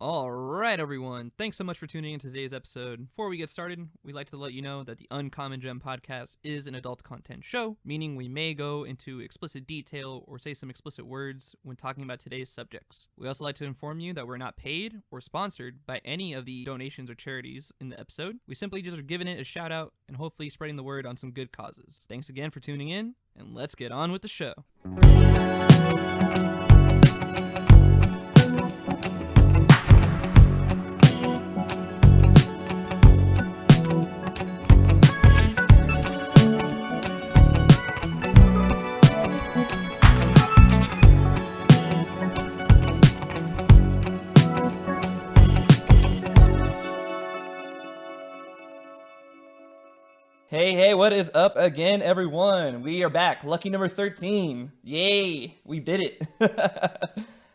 All right, everyone. Thanks so much for tuning in to today's episode. Before we get started, we'd like to let you know that the Uncommon Gem podcast is an adult content show, meaning we may go into explicit detail or say some explicit words when talking about today's subjects. We also like to inform you that we're not paid or sponsored by any of the donations or charities in the episode. We simply just are giving it a shout out and hopefully spreading the word on some good causes. Thanks again for tuning in, and let's get on with the show. Hey, what is up again, everyone? We are back. Lucky number 13. Yay, we did it.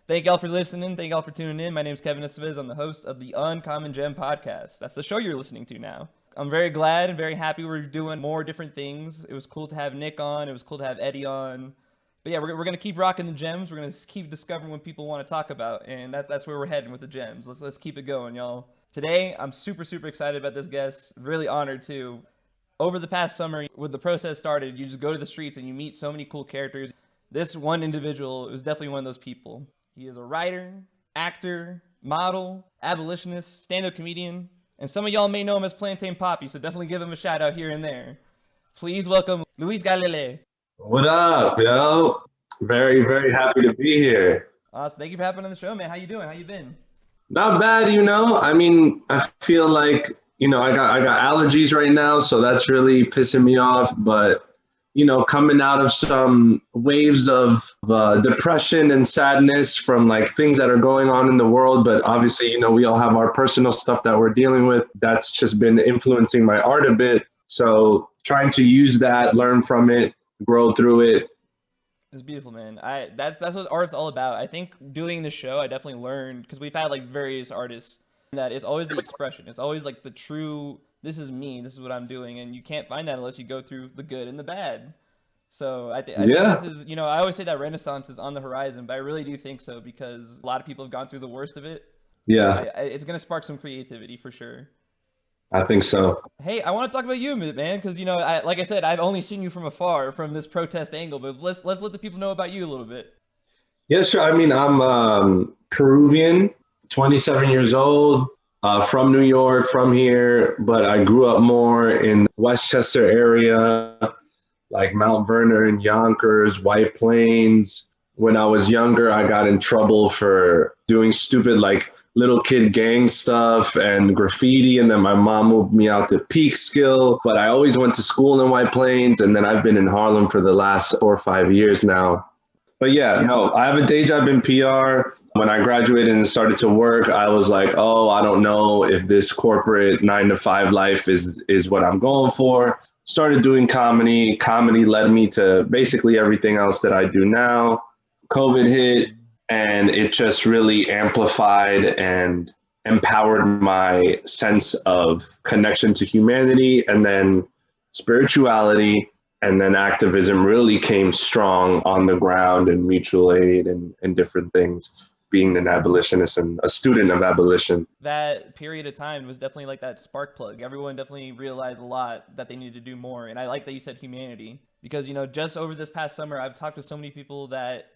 Thank y'all for listening. Thank y'all for tuning in. My name is Kevin Estevez. I'm the host of the Uncommon Gem podcast. That's the show you're listening to now. I'm very glad and very happy we're doing more different things. It was cool to have Nick on. It was cool to have Eddie on. But yeah, we're going to keep rocking the gems. We're going to keep discovering what people want to talk about. And that's where we're heading with the gems. Let's keep it going, y'all. Today, I'm super excited about this guest. Really honored, too. Over the past summer, when the protest started, you just go to the streets and you meet so many cool characters. This one individual is definitely one of those people. He is a writer, actor, model, abolitionist, stand-up comedian, and some of y'all may know him as Plantain Poppy, so definitely give him a shout out here and there. Please welcome Luis Galilei. What up, yo? Very happy to be here. Awesome. Thank you for having me on the show, man. How you doing? How you been? Not bad, I mean, I feel like, I got allergies right now, so that's really pissing me off. But, coming out of some waves of depression and sadness from like things that are going on in the world. But obviously, we all have our personal stuff that we're dealing with. That's just been influencing my art a bit. So trying to use that, learn from it, grow through it. It's beautiful, man. That's what art's all about. I think doing the show, I definitely learned, because we've had like various artists, that it's always the expression. It's always like the true, this is me, this is what I'm doing. And you can't find that unless you go through the good and the bad. So I think this is, I always say that Renaissance is on the horizon, but I really do think so, because a lot of people have gone through the worst of it. Yeah. It's going to spark some creativity for sure. I think so. Hey, I want to talk about you a bit, man, because, like I said, I've only seen you from afar from this protest angle, but let's let the people know about you a little bit. Yeah, sure. I mean, I'm Peruvian, 27 years old, from New York, from here, but I grew up more in the Westchester area, like Mount Vernon, Yonkers, White Plains. When I was younger, I got in trouble for doing stupid, like, little kid gang stuff and graffiti, and then my mom moved me out to Peekskill. But I always went to school in White Plains, and then I've been in Harlem for the last 4 or 5 years now. But yeah, no, I have a day job in PR. When I graduated and started to work, I was like, oh, I don't know if this corporate 9-to-5 life is what I'm going for. Started doing comedy. Comedy led me to basically everything else that I do now. COVID hit, and it just really amplified and empowered my sense of connection to humanity, and then spirituality, and then activism really came strong on the ground, and mutual aid and different things, being an abolitionist and a student of abolition. That period of time was definitely like that spark plug. Everyone definitely realized a lot that they needed to do more. And I like that you said humanity, because, just over this past summer, I've talked to so many people that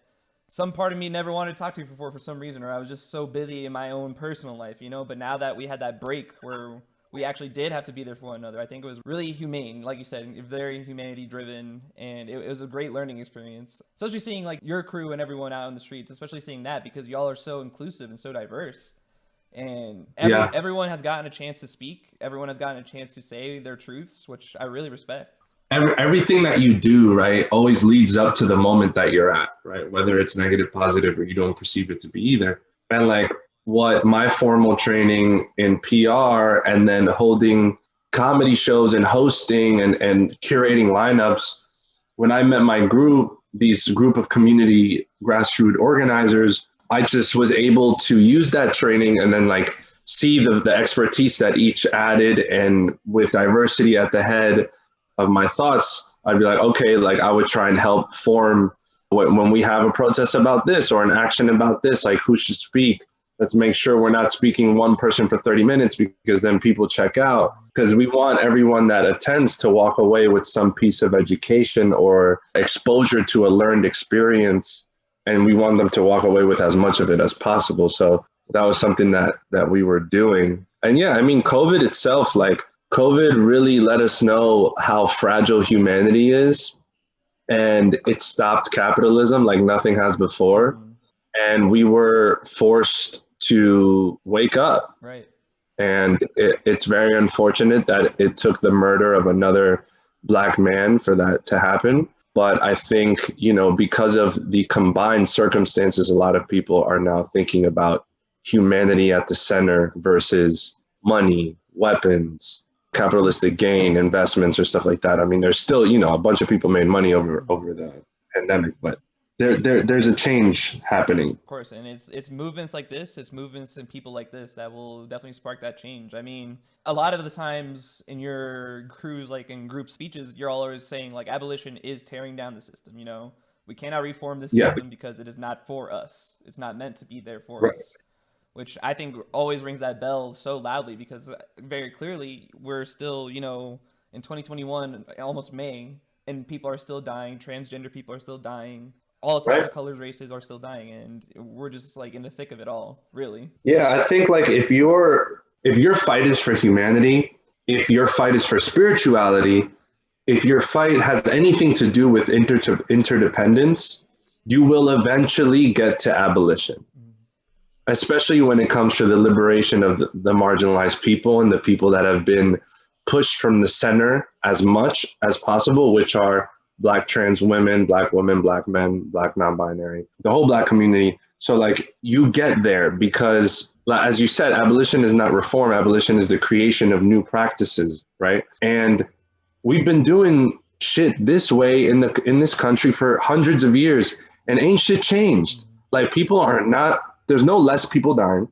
some part of me never wanted to talk to before for some reason, or I was just so busy in my own personal life, but now that we had that break where we actually did have to be there for one another, I think it was really humane, like you said, very humanity driven, and it was a great learning experience, especially seeing like your crew and everyone out in the streets, especially seeing that, because y'all are so inclusive and so diverse, and everyone has gotten a chance to speak, everyone has gotten a chance to say their truths, which I really respect. Everything that you do, right, always leads up to the moment that you're at, right? Whether it's negative, positive, or you don't perceive it to be either. And like what my formal training in PR and then holding comedy shows and hosting and curating lineups, when I met my group, these group of community grassroots organizers, I just was able to use that training and then like see the expertise that each added, and with diversity at the head of my thoughts, I'd be like, okay, like I would try and help form when we have a protest about this or an action about this, like who should speak. Let's make sure we're not speaking one person for 30 minutes because then people check out. Because we want everyone that attends to walk away with some piece of education or exposure to a learned experience. And we want them to walk away with as much of it as possible. So that was something that we were doing. And yeah, I mean, COVID itself, like COVID really let us know how fragile humanity is. And it stopped capitalism like nothing has before. And we were forced to wake up. Right. And it's very unfortunate that it took the murder of another Black man for that to happen. But I think, because of the combined circumstances, a lot of people are now thinking about humanity at the center versus money, weapons, capitalistic gain, investments, or stuff like that. I mean, there's still, a bunch of people made money over the pandemic, but there's a change happening. Of course, and it's movements like this, it's movements and people like this that will definitely spark that change. I mean, a lot of the times in your crews, like in group speeches, you're always saying like abolition is tearing down the system. We cannot reform this system because it is not for us. It's not meant to be there for us. Which I think always rings that bell so loudly because very clearly we're still, in 2021, almost May, and people are still dying. Transgender people are still dying. All types of colors, races are still dying, and we're just like in the thick of it all, really. Yeah, I think like if your fight is for humanity, if your fight is for spirituality, if your fight has anything to do with interdependence, you will eventually get to abolition. Especially when it comes to the liberation of the marginalized people and the people that have been pushed from the center as much as possible, which are Black trans women, Black men, Black non-binary, the whole Black community. So like you get there because, as you said, abolition is not reform. Abolition is the creation of new practices, right? And we've been doing shit this way in this country for hundreds of years, and ain't shit changed. Like there's no less people dying,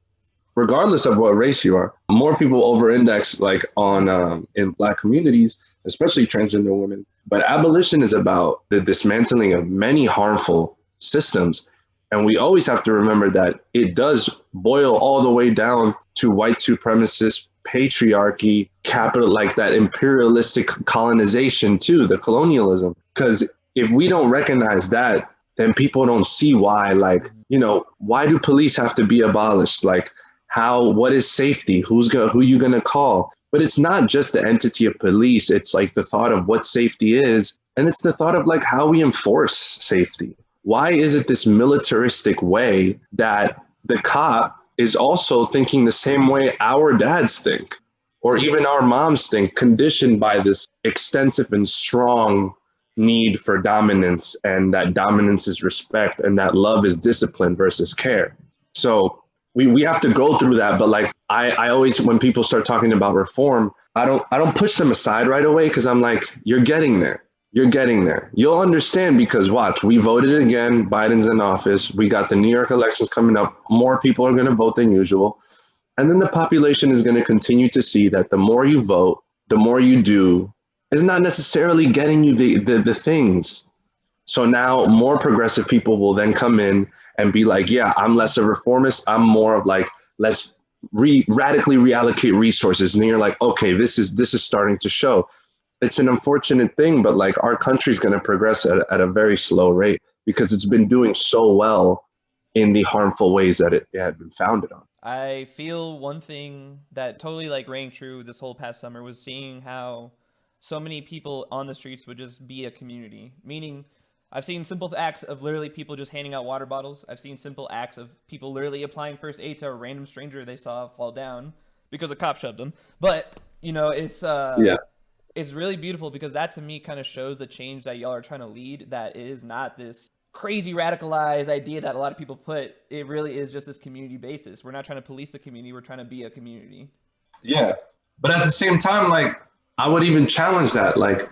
regardless of what race you are. More people over-index like on in Black communities, especially transgender women. But abolition is about the dismantling of many harmful systems. And we always have to remember that it does boil all the way down to white supremacist patriarchy, capital, like that imperialistic colonization too, the colonialism. Because if we don't recognize that, then people don't see why, why do police have to be abolished? Like what is safety? Who you gonna call? But it's not just the entity of police. It's like the thought of what safety is. And it's the thought of like how we enforce safety. Why is it this militaristic way that the cop is also thinking the same way our dads think, or even our moms think, conditioned by this extensive and strong need for dominance, and that dominance is respect, and that love is discipline versus care. So we have to go through that. But like I always, when people start talking about reform, I don't push them aside right away, because I'm like, you're getting there. You'll understand, because watch, we voted again, Biden's in office, we got the New York elections coming up, more people are going to vote than usual. And then the population is going to continue to see that the more you vote, the more you do, is not necessarily getting you the things. So now more progressive people will then come in and be like, yeah, I'm less a reformist. I'm more of like, let's radically reallocate resources. And then you're like, okay, this is starting to show. It's an unfortunate thing, but like our country's going to progress at a very slow rate because it's been doing so well in the harmful ways that it had been founded on. I feel one thing that totally like rang true this whole past summer was seeing how so many people on the streets would just be a community. Meaning, I've seen simple acts of literally people just handing out water bottles. I've seen simple acts of people literally applying first aid to a random stranger they saw fall down because a cop shoved them. But, it's really beautiful, because that to me kind of shows the change that y'all are trying to lead, that it is not this crazy radicalized idea that a lot of people put. It really is just this community basis. We're not trying to police the community. We're trying to be a community. Yeah. But at the same time, like, I would even challenge that. Like,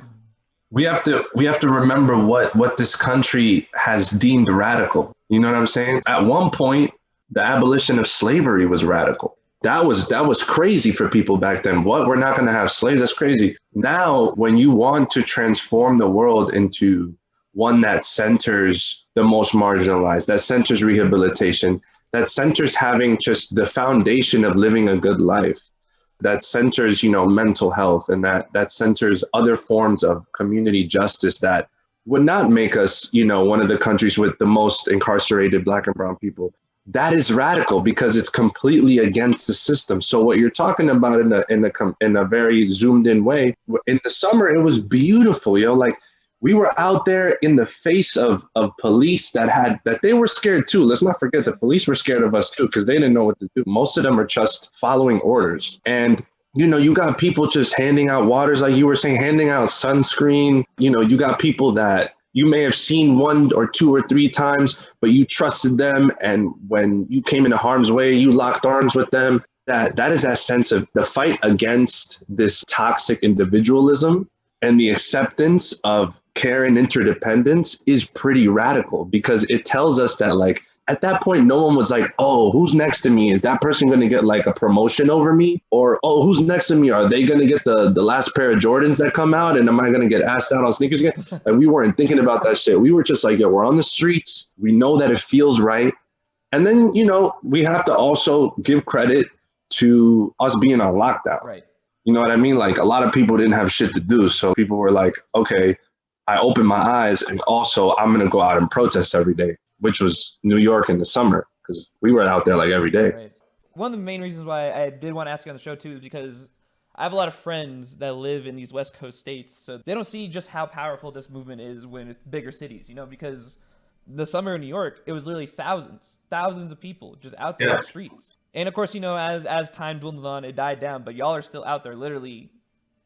we have to remember what this country has deemed radical. You know what I'm saying? At one point, the abolition of slavery was radical. That was crazy for people back then. What? We're not going to have slaves? That's crazy. Now, when you want to transform the world into one that centers the most marginalized, that centers rehabilitation, that centers having just the foundation of living a good life, that centers, mental health, and that centers other forms of community justice that would not make us, one of the countries with the most incarcerated Black and brown people. That is radical because it's completely against the system. So what you're talking about in a very zoomed in way, in the summer, it was beautiful, like we were out there in the face of police that they were scared too. Let's not forget the police were scared of us too, because they didn't know what to do. Most of them are just following orders. And you got people just handing out waters, like you were saying, handing out sunscreen. You got people that you may have seen 1 or 2 or 3 times, but you trusted them. And when you came into harm's way, you locked arms with them. That is that sense of the fight against this toxic individualism and the acceptance of care and interdependence is pretty radical, because it tells us that, like, at that point, no one was like, oh, who's next to me? Is that person going to get like a promotion over me? Or, oh, who's next to me? Are they going to get the last pair of Jordans that come out? And am I going to get asked out on sneakers again? And we weren't thinking about that shit. We were just like, yo, we're on the streets. We know that it feels right. And then, we have to also give credit to us being on lockdown. Right. You know what I mean? Like, a lot of people didn't have shit to do. So people were like, okay, I opened my eyes, and also I'm going to go out and protest every day, which was New York in the summer, because we were out there like every day. Right. One of the main reasons why I did want to ask you on the show too is because I have a lot of friends that live in these West Coast states, so they don't see just how powerful this movement is when it's bigger cities, because the summer in New York, it was literally thousands of people just out there on the streets. And of course, as time dwindled on, it died down, but y'all are still out there literally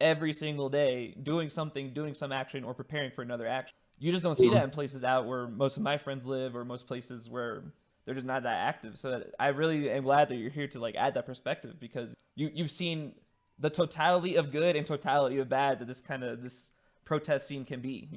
every single day doing something, doing some action, or preparing for another action. You just don't see that in places out where most of my friends live, or most places where they're just not that active. So I really am glad that you're here to like add that perspective, because you've seen the totality of good and totality of bad that this protest scene can be,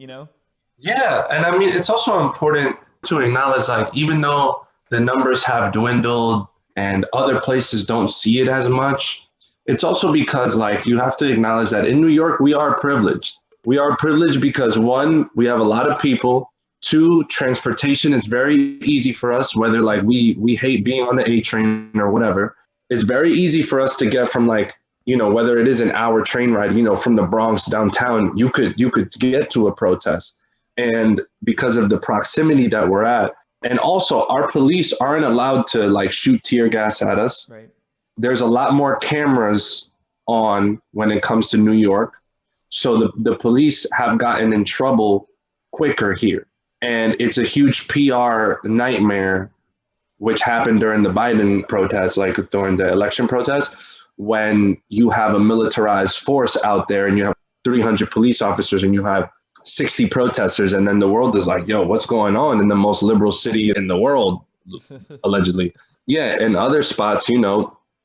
Yeah, and I mean, it's also important to acknowledge, like, even though the numbers have dwindled and other places don't see it as much, it's also because, like, you have to acknowledge that in New York, we are privileged. We are privileged because, 1, we have a lot of people. 2, transportation is very easy for us, whether like we hate being on the A train or whatever. It's very easy for us to get from, like, whether it is an hour train ride, from the Bronx downtown, you could get to a protest. And because of the proximity that we're at, and also our police aren't allowed to like shoot tear gas at us. Right. There's a lot more cameras on when it comes to New York. So the police have gotten in trouble quicker here. And it's a huge PR nightmare, which happened during the Biden protests, like during the election protests, when you have a militarized force out there and you have 300 police officers and you have 60 protesters. And then the world is like, yo, what's going on in the most liberal city in the world, allegedly? Yeah, in other spots,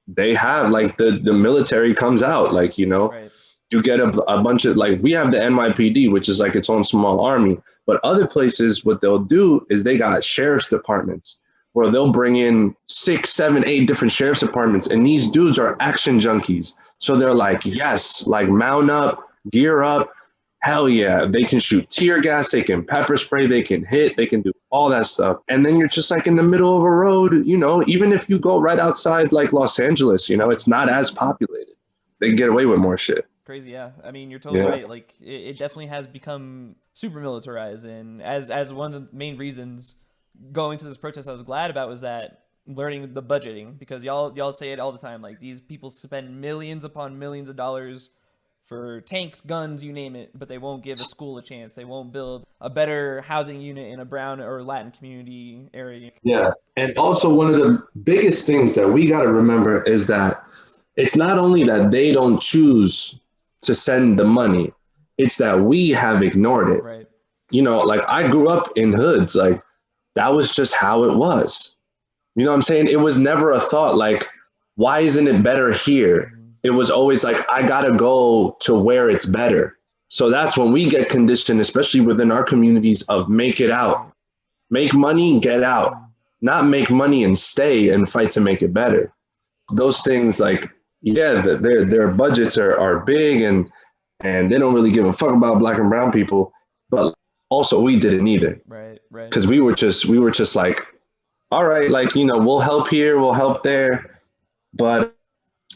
they have like the military comes out, like, Right. You get a bunch of, like, we have the NYPD, which is like its own small army, but other places, what they'll do is they got sheriff's departments where they'll bring in 6, 7, 8 different sheriff's departments. And these dudes are action junkies. So they're like, yes, like mount up, gear up. Hell yeah. They can shoot tear gas. They can pepper spray. They can hit. They can do all that stuff. And then you're just like in the middle of a road, even if you go right outside like Los Angeles, it's not as populated. They can get away with more shit. Crazy, yeah. I mean, you're totally right. Like, it definitely has become super militarized. And as one of the main reasons going to this protest I was glad about was that learning the budgeting, because y'all say it all the time. Like, these people spend millions upon millions of dollars for tanks, guns, you name it, but they won't give a school a chance. They won't build a better housing unit in a brown or Latin community area. Yeah. And also, one of the biggest things that we got to remember is that it's not only that they don't choose to send the money, it's that we have ignored it. Right. Like, I grew up in hoods, like that was just how it was. You know what I'm saying? It was never a thought like, why isn't it better here? It was always like, I gotta go to where it's better. So that's when we get conditioned, especially within our communities, of make it out, make money, get out, not make money and stay and fight to make it better. Those things, like, yeah, their budgets are big and they don't really give a fuck about Black and brown people, but also we didn't either. Right. Because we were just like, all right, like, we'll help here, we'll help there. But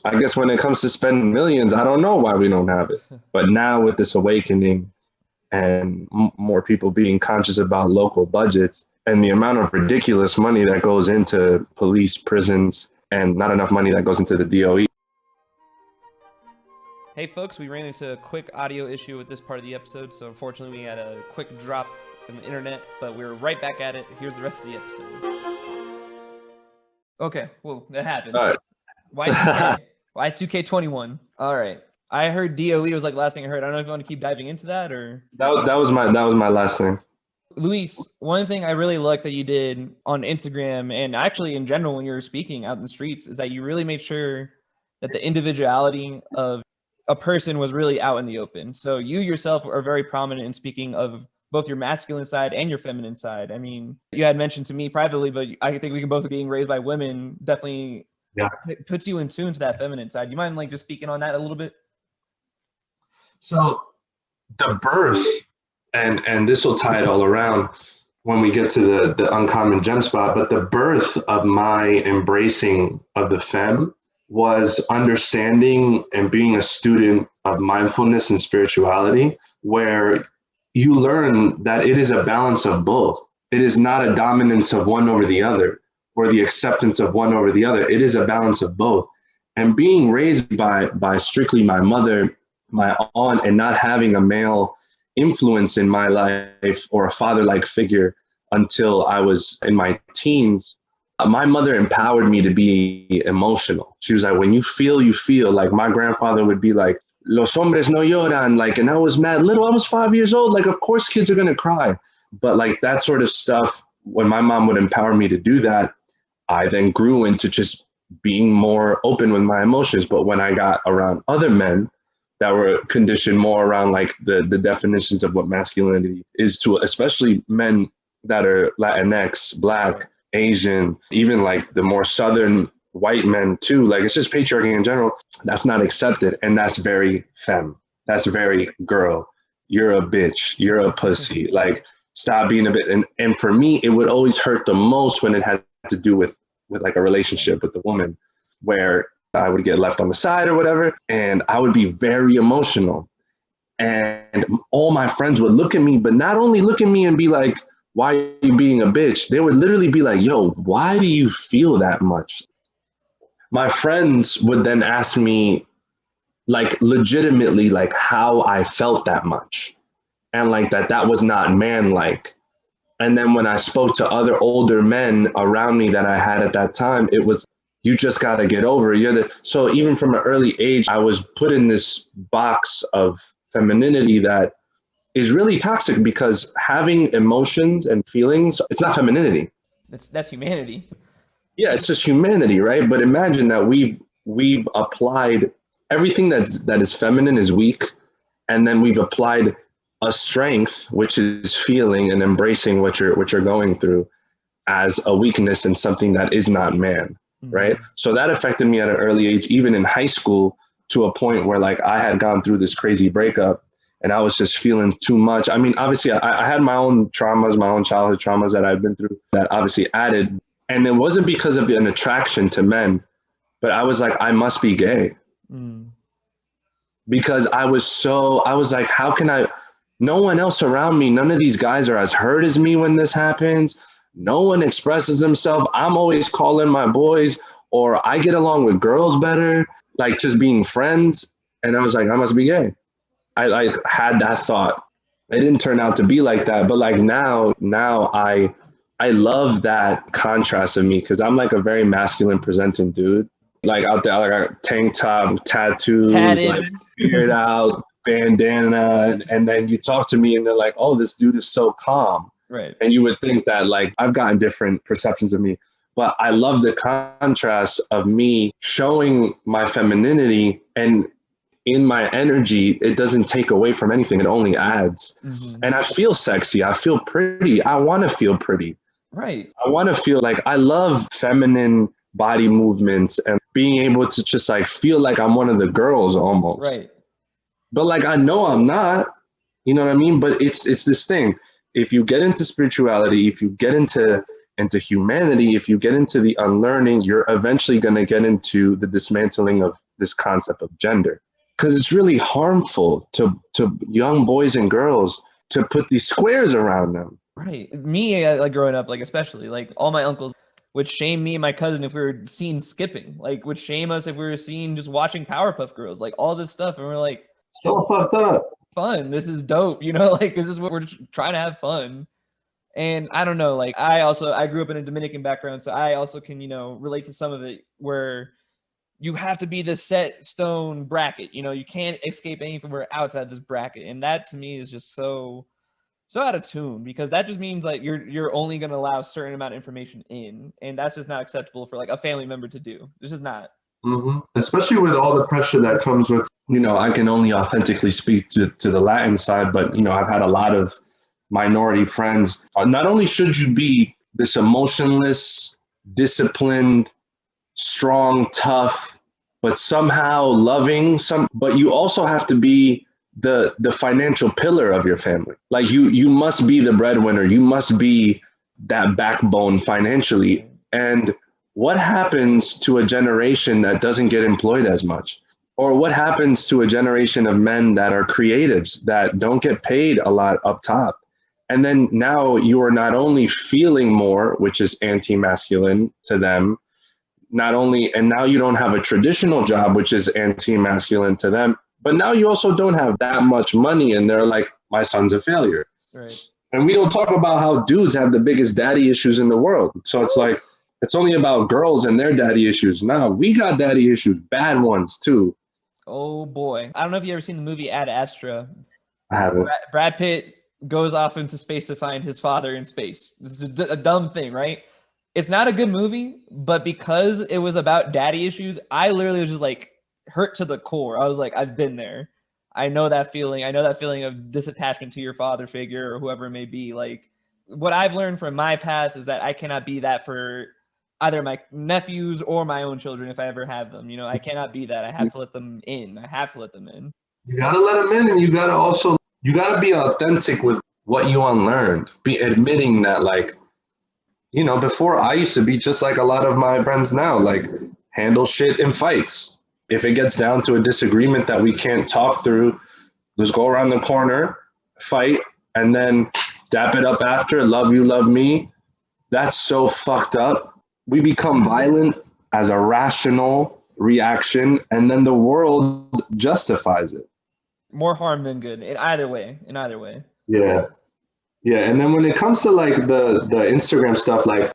I guess when it comes to spending millions, I don't know why we don't have it. But now with this awakening and more people being conscious about local budgets and the amount of ridiculous money that goes into police, prisons, and not enough money that goes into the DOE. Hey folks, we ran into a quick audio issue with this part of the episode, so unfortunately we had a quick drop in the internet, but we're right back at it. Here's the rest of the episode. Okay, well, that happened. All right. Y2K. Y2K21. All right. I heard DOE was like the last thing I heard. I don't know if you want to keep diving into that or... That was my last thing. Luis, one thing I really like that you did on Instagram and actually in general when you were speaking out in the streets is that you really made sure that the individuality of a person was really out in the open. So you yourself are very prominent in speaking of both your masculine side and your feminine side. I mean, you had mentioned to me privately, but I think we can both being raised by women definitely puts you in tune to that feminine side. You mind like just speaking on that a little bit? So the birth, and this will tie it all around when we get to the uncommon gem spot, but the birth of my embracing of the femme was understanding and being a student of mindfulness and spirituality, where you learn that it is a balance of both. It is not a dominance of one over the other or the acceptance of one over the other. It is a balance of both. And being raised by strictly my mother, my aunt, and not having a male influence in my life or a father-like figure until I was in my teens, my mother empowered me to be emotional. She was like, when you feel, you feel. Like my grandfather would be like, los hombres no lloran. Like, and I was mad little. I was 5 years old. Like, of course kids are going to cry. But like that sort of stuff, when my mom would empower me to do that, I then grew into just being more open with my emotions. But when I got around other men that were conditioned more around like the definitions of what masculinity is, to especially men that are Latinx, Black, Asian, even like the more Southern white men too, like it's just patriarchy in general, that's not accepted. And that's very femme. That's very girl. You're a bitch. You're a pussy. Like stop being a bit. And for me, it would always hurt the most when it had to do with like a relationship with the woman, where I would get left on the side or whatever, and I would be very emotional. And all my friends would look at me, but not only look at me and be like, why are you being a bitch? They would literally be like, yo, why do you feel that much? My friends would then ask me, like, legitimately, like, how I felt that much. And like that was not man-like. And then when I spoke to other older men around me that I had at that time, it was, you just got to get over it. So even from an early age, I was put in this box of femininity that is really toxic, because having emotions and feelings, it's not femininity. That's humanity. Yeah, it's just humanity, right? But imagine that we've applied everything that is feminine is weak, and then we've applied a strength, which is feeling and embracing what you're going through, as a weakness and something that is not man, right? So that affected me at an early age, even in high school, to a point where like I had gone through this crazy breakup and I was just feeling too much. I mean, obviously I had my own traumas, my own childhood traumas that I've been through that obviously added. And it wasn't because of an attraction to men, but I was like, I must be gay. Because I was like, how can I, no one else around me, none of these guys are as hurt as me when this happens. No one expresses themselves. I'm always calling my boys, or I get along with girls better, like just being friends. And I was like, I must be gay. I like had that thought. It didn't turn out to be like that, but like now I love that contrast of me, because I'm like a very masculine presenting dude. Like out there, like a tank top, tattoos, like figured out, bandana, and then you talk to me and they're like, oh, this dude is so calm. Right. And you would think that like I've gotten different perceptions of me, but I love the contrast of me showing my femininity, and in my energy, it doesn't take away from anything. It only adds. And I feel sexy. I feel pretty. I want to feel pretty. Right. I want to feel like I love feminine body movements and being able to just like feel like I'm one of the girls almost. Right. But like, I know I'm not, you know what I mean? But it's this thing. If you get into spirituality, if you get into into humanity, if you get into the unlearning, you're eventually going to get into the dismantling of this concept of gender. Because it's really harmful to young boys and girls to put these squares around them. Right. Me, like growing up, like especially, like all my uncles would shame me and my cousin if we were seen skipping, like would shame us if we were seen just watching Powerpuff Girls, like all this stuff. And we're like, So fucked up. fun. This is dope. You know, like this is what we're trying to have fun. And I don't know, like I grew up in a Dominican background, so I also can, you know, relate to some of it where you have to be the set stone bracket. You know, you can't escape anywhere outside this bracket. And that to me is just so out of tune, because that just means like you're only going to allow a certain amount of information in, and that's just not acceptable for like a family member to do. This is not. Mm-hmm. Especially with all the pressure that comes with, you know, I can only authentically speak to the Latin side, but, you know, I've had a lot of minority friends. Not only should you be this emotionless, disciplined, strong, tough, but somehow loving, but you also have to be the financial pillar of your family. Like you must be the breadwinner. You must be that backbone financially. And what happens to a generation that doesn't get employed as much? Or what happens to a generation of men that are creatives that don't get paid a lot up top? And then now you are not only feeling more, which is anti-masculine to them, and now you don't have a traditional job, which is anti-masculine to them, but now you also don't have that much money, and they're like, my son's a failure. Right. And we don't talk about how dudes have the biggest daddy issues in the world. So it's like, it's only about girls and their daddy issues. Now we got daddy issues, bad ones too. Oh boy. I don't know if you ever seen the movie Ad Astra. I haven't. Brad Pitt goes off into space to find his father in space. This is a dumb thing, right? It's not a good movie, but because it was about daddy issues, I literally was just like hurt to the core. I was like, I've been there. I know that feeling. I know that feeling of disattachment to your father figure or whoever it may be. Like, what I've learned from my past is that I cannot be that for either my nephews or my own children if I ever have them. You know, I cannot be that. I have to let them in. I have to let them in. You gotta let them in, and you gotta be authentic with what you unlearned. Be admitting that, like, you know, before I used to be just like a lot of my friends now, like handle shit in fights. If it gets down to a disagreement that we can't talk through, just go around the corner, fight, and then dap it up after. Love you, love me. That's so fucked up. We become violent as a rational reaction, and then the world justifies it. More harm than good in either way. Yeah. Yeah. And then when it comes to like the Instagram stuff, like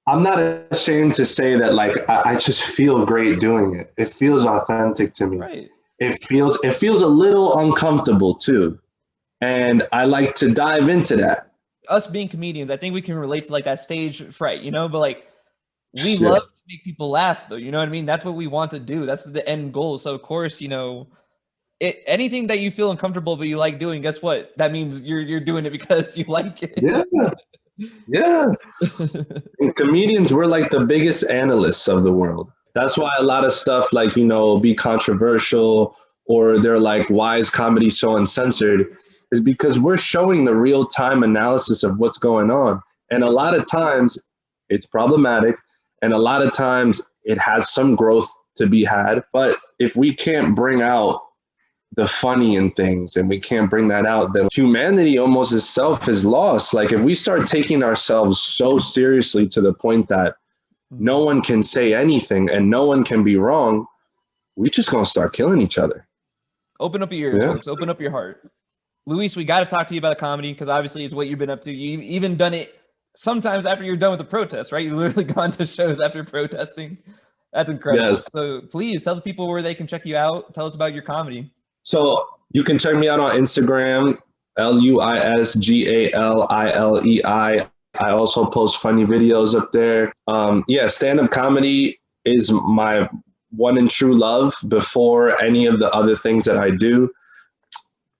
I'm not ashamed to say that, like, I just feel great doing it. It feels authentic to me. Right. It feels a little uncomfortable too. And I like to dive into that. Us being comedians, I think we can relate to like that stage fright, you know, but like we love to make people laugh though. You know what I mean? That's what we want to do. That's the end goal. So of course, you know, anything that you feel uncomfortable but you like doing, guess what? That means you're doing it because you like it. Yeah. Yeah. And comedians, we're like the biggest analysts of the world. That's why a lot of stuff like, you know, be controversial, or they're like, why is comedy so uncensored? Is because we're showing the real time analysis of what's going on. And a lot of times it's problematic, and a lot of times it has some growth to be had. But if we can't bring out the funny in things, and we can't bring that out, then humanity almost itself is lost. Like if we start taking ourselves so seriously to the point that no one can say anything and no one can be wrong, we just gonna start killing each other. Open up your ears, folks. Open up your heart. Luis, we got to talk to you about comedy, because obviously it's what you've been up to. You've even done it sometimes after you're done with the protest, right? You've literally gone to shows after protesting. That's incredible. Yes. So please tell the people where they can check you out. Tell us about your comedy. So you can check me out on Instagram, LuisGalilei. I also post funny videos up there. Stand-up comedy is my one and true love before any of the other things that I do.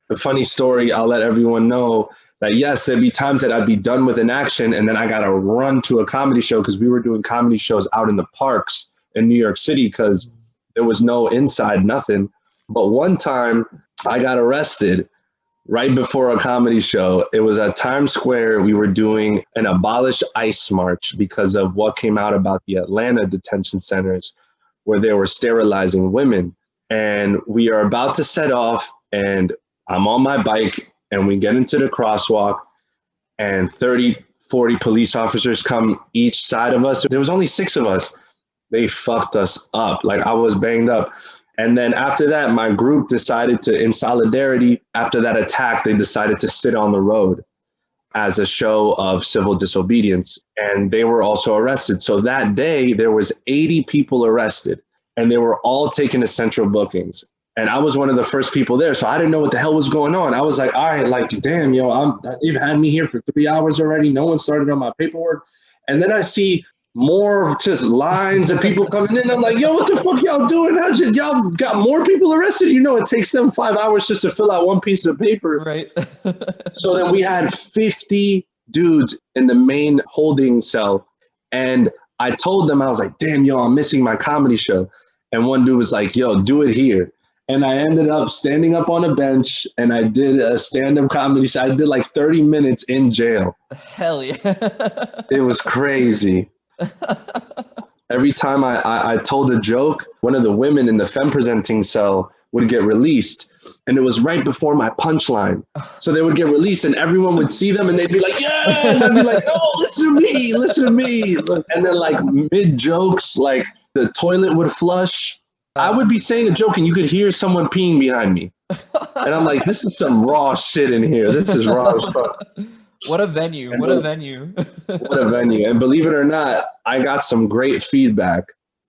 A funny story, I'll let everyone know that yes, there'd be times that I'd be done with an action and then I gotta run to a comedy show, because we were doing comedy shows out in the parks in New York City because there was no inside, nothing. But one time I got arrested right before a comedy show. It was at Times Square. We were doing an Abolish ICE march because of what came out about the Atlanta detention centers where they were sterilizing women. And we are about to set off, and I'm on my bike, and we get into the crosswalk, and 30, 40 police officers come each side of us. There was only 6 of us. They fucked us up. Like, I was banged up. And then after that, my group decided to, in solidarity, after that attack, they decided to sit on the road as a show of civil disobedience. And they were also arrested. So that day, there was 80 people arrested, and they were all taken to central bookings. And I was one of the first people there. So I didn't know what the hell was going on. I was like, all right, like, damn, they've had me here for 3 hours already. No one started on my paperwork. And then I see more just lines of people coming in. I'm like, yo, what the fuck y'all doing? Y'all got more people arrested? You know, it takes them 5 hours just to fill out one piece of paper. Right. So then we had 50 dudes in the main holding cell. And I told them, I was like, damn, yo, I'm missing my comedy show. And one dude was like, yo, do it here. And I ended up standing up on a bench, and I did a stand-up comedy show. I did like 30 minutes in jail. Hell yeah. It was crazy. Every time I told a joke, one of the women in the femme presenting cell would get released. And it was right before my punchline. So they would get released, and everyone would see them, and they'd be like, yeah. And I'd be like, no, listen to me. And then like mid jokes, like the toilet would flush. I would be saying a joke and you could hear someone peeing behind me. And I'm like, this is some raw shit in here. This is raw as fuck. What a venue. What a venue. What a venue. And believe it or not, I got some great feedback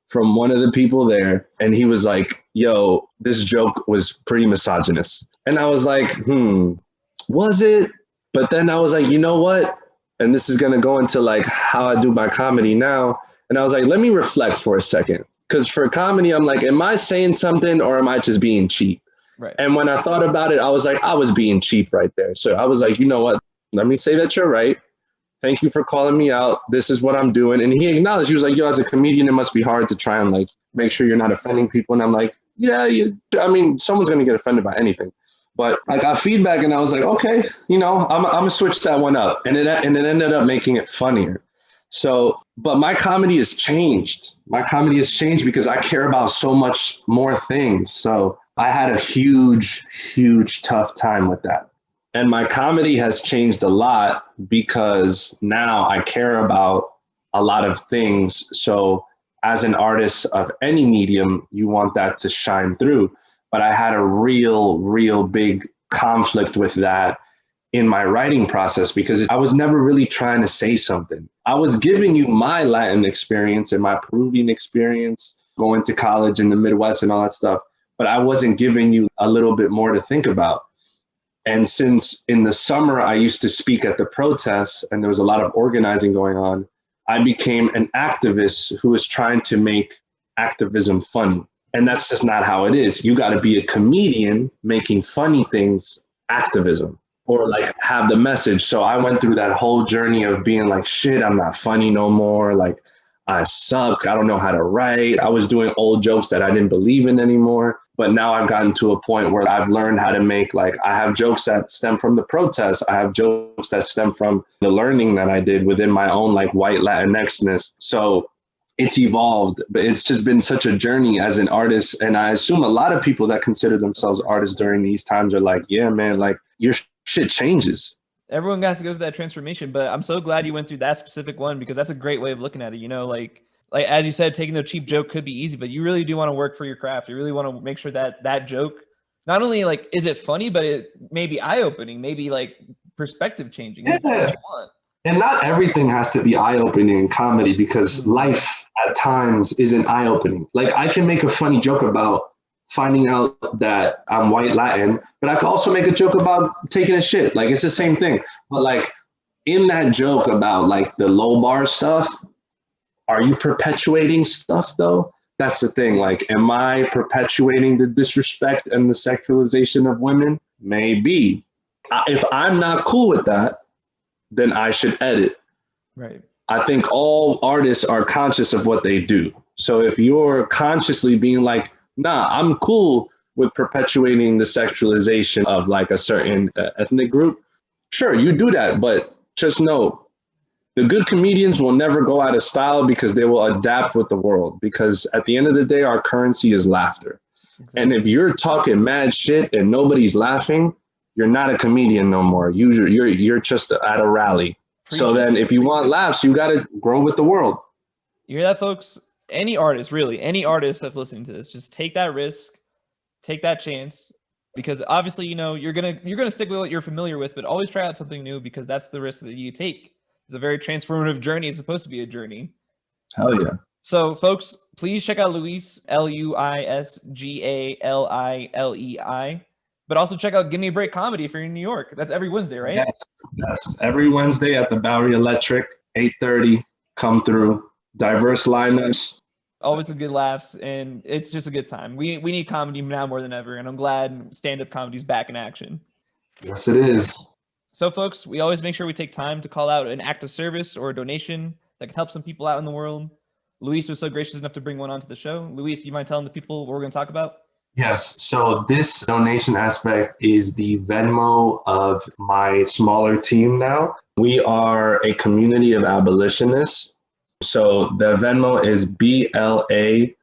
from one of the people there. And he was like, yo, this joke was pretty misogynist. And I was like, was it? But then I was like, you know what? And this is going to go into like how I do my comedy now. And I was like, let me reflect for a second. Because for comedy, I'm like, am I saying something or am I just being cheap? Right. And when I thought about it, I was like, I was being cheap right there. So I was like, you know what? Let me say that you're right. Thank you for calling me out. This is what I'm doing. And he acknowledged, he was like, yo, as a comedian, it must be hard to try and like make sure you're not offending people. And I'm like, yeah, I mean, someone's going to get offended by anything. But I got feedback and I was like, okay, you know, I'm going to switch that one up. And it ended up making it funnier. So, but my comedy has changed. My comedy has changed because I care about so much more things. So I had a huge, huge tough time with that. And my comedy has changed a lot because now I care about a lot of things. So as an artist of any medium, you want that to shine through. But I had a real big conflict with that in my writing process because I was never really trying to say something. I was giving you my Latin experience and my Peruvian experience, going to college in the Midwest and all that stuff, but I wasn't giving you a little bit more to think about. And since in the summer, I used to speak at the protests and there was a lot of organizing going on, I became an activist who was trying to make activism funny. And that's just not how it is. You got to be a comedian making funny things activism. Or like have the message. So I went through that whole journey of being like, shit, I'm not funny no more. Like I suck. I don't know how to write. I was doing old jokes that I didn't believe in anymore. But now I've gotten to a point where I've learned how to make, like, I have jokes that stem from the protests. I have jokes that stem from the learning that I did within my own like white Latinxness. So it's evolved, but it's just been such a journey as an artist. And I assume a lot of people that consider themselves artists during these times are like, yeah, man, like your shit changes. Everyone has to go through that transformation, but I'm so glad you went through that specific one because that's a great way of looking at it. You know, like as you said, taking a cheap joke could be easy, but you really do want to work for your craft. You really want to make sure that that joke, not only like, is it funny, but it may be eye-opening, maybe like perspective changing. Yeah. And not everything has to be eye-opening in comedy because life at times isn't eye-opening. Like I can make a funny joke about finding out that I'm white Latin, but I could also make a joke about taking a shit. Like it's the same thing. But like in that joke about like the low bar stuff, are you perpetuating stuff though? That's the thing. Like, am I perpetuating the disrespect and the sexualization of women? Maybe. If I'm not cool with that, then I should edit. Right. I think all artists are conscious of what they do. So if you're consciously being like, nah, I'm cool with perpetuating the sexualization of like a certain ethnic group, sure, you do that, but just know the good comedians will never go out of style because they will adapt with the world. Because at the end of the day, our currency is laughter. Exactly. And if you're talking mad shit and nobody's laughing, you're not a comedian no more. You're just at a rally. So then if you want laughs, you got to grow with the world. You hear that, folks? Any artist, really, any artist that's listening to this, just take that risk, take that chance, because obviously, you know, you're gonna stick with what you're familiar with, but always try out something new because that's the risk that you take. It's a very transformative journey. It's supposed to be a journey. Hell yeah. So, folks, please check out Luis, LuisGalilei. But also check out Give Me a Break Comedy if you're in New York. That's every Wednesday, right? Yes. Every Wednesday at the Bowery Electric, 8:30. Come through. Diverse lineups. Always some good laughs, and it's just a good time. We need comedy now more than ever, and I'm glad stand-up comedy's back in action. Yes, it is. So, folks, we always make sure we take time to call out an act of service or a donation that can help some people out in the world. Luis was so gracious enough to bring one onto the show. Luis, you mind telling the people what we're going to talk about? Yes. So this donation aspect is the Venmo of my smaller team now. We are a community of abolitionists. So the Venmo is BLA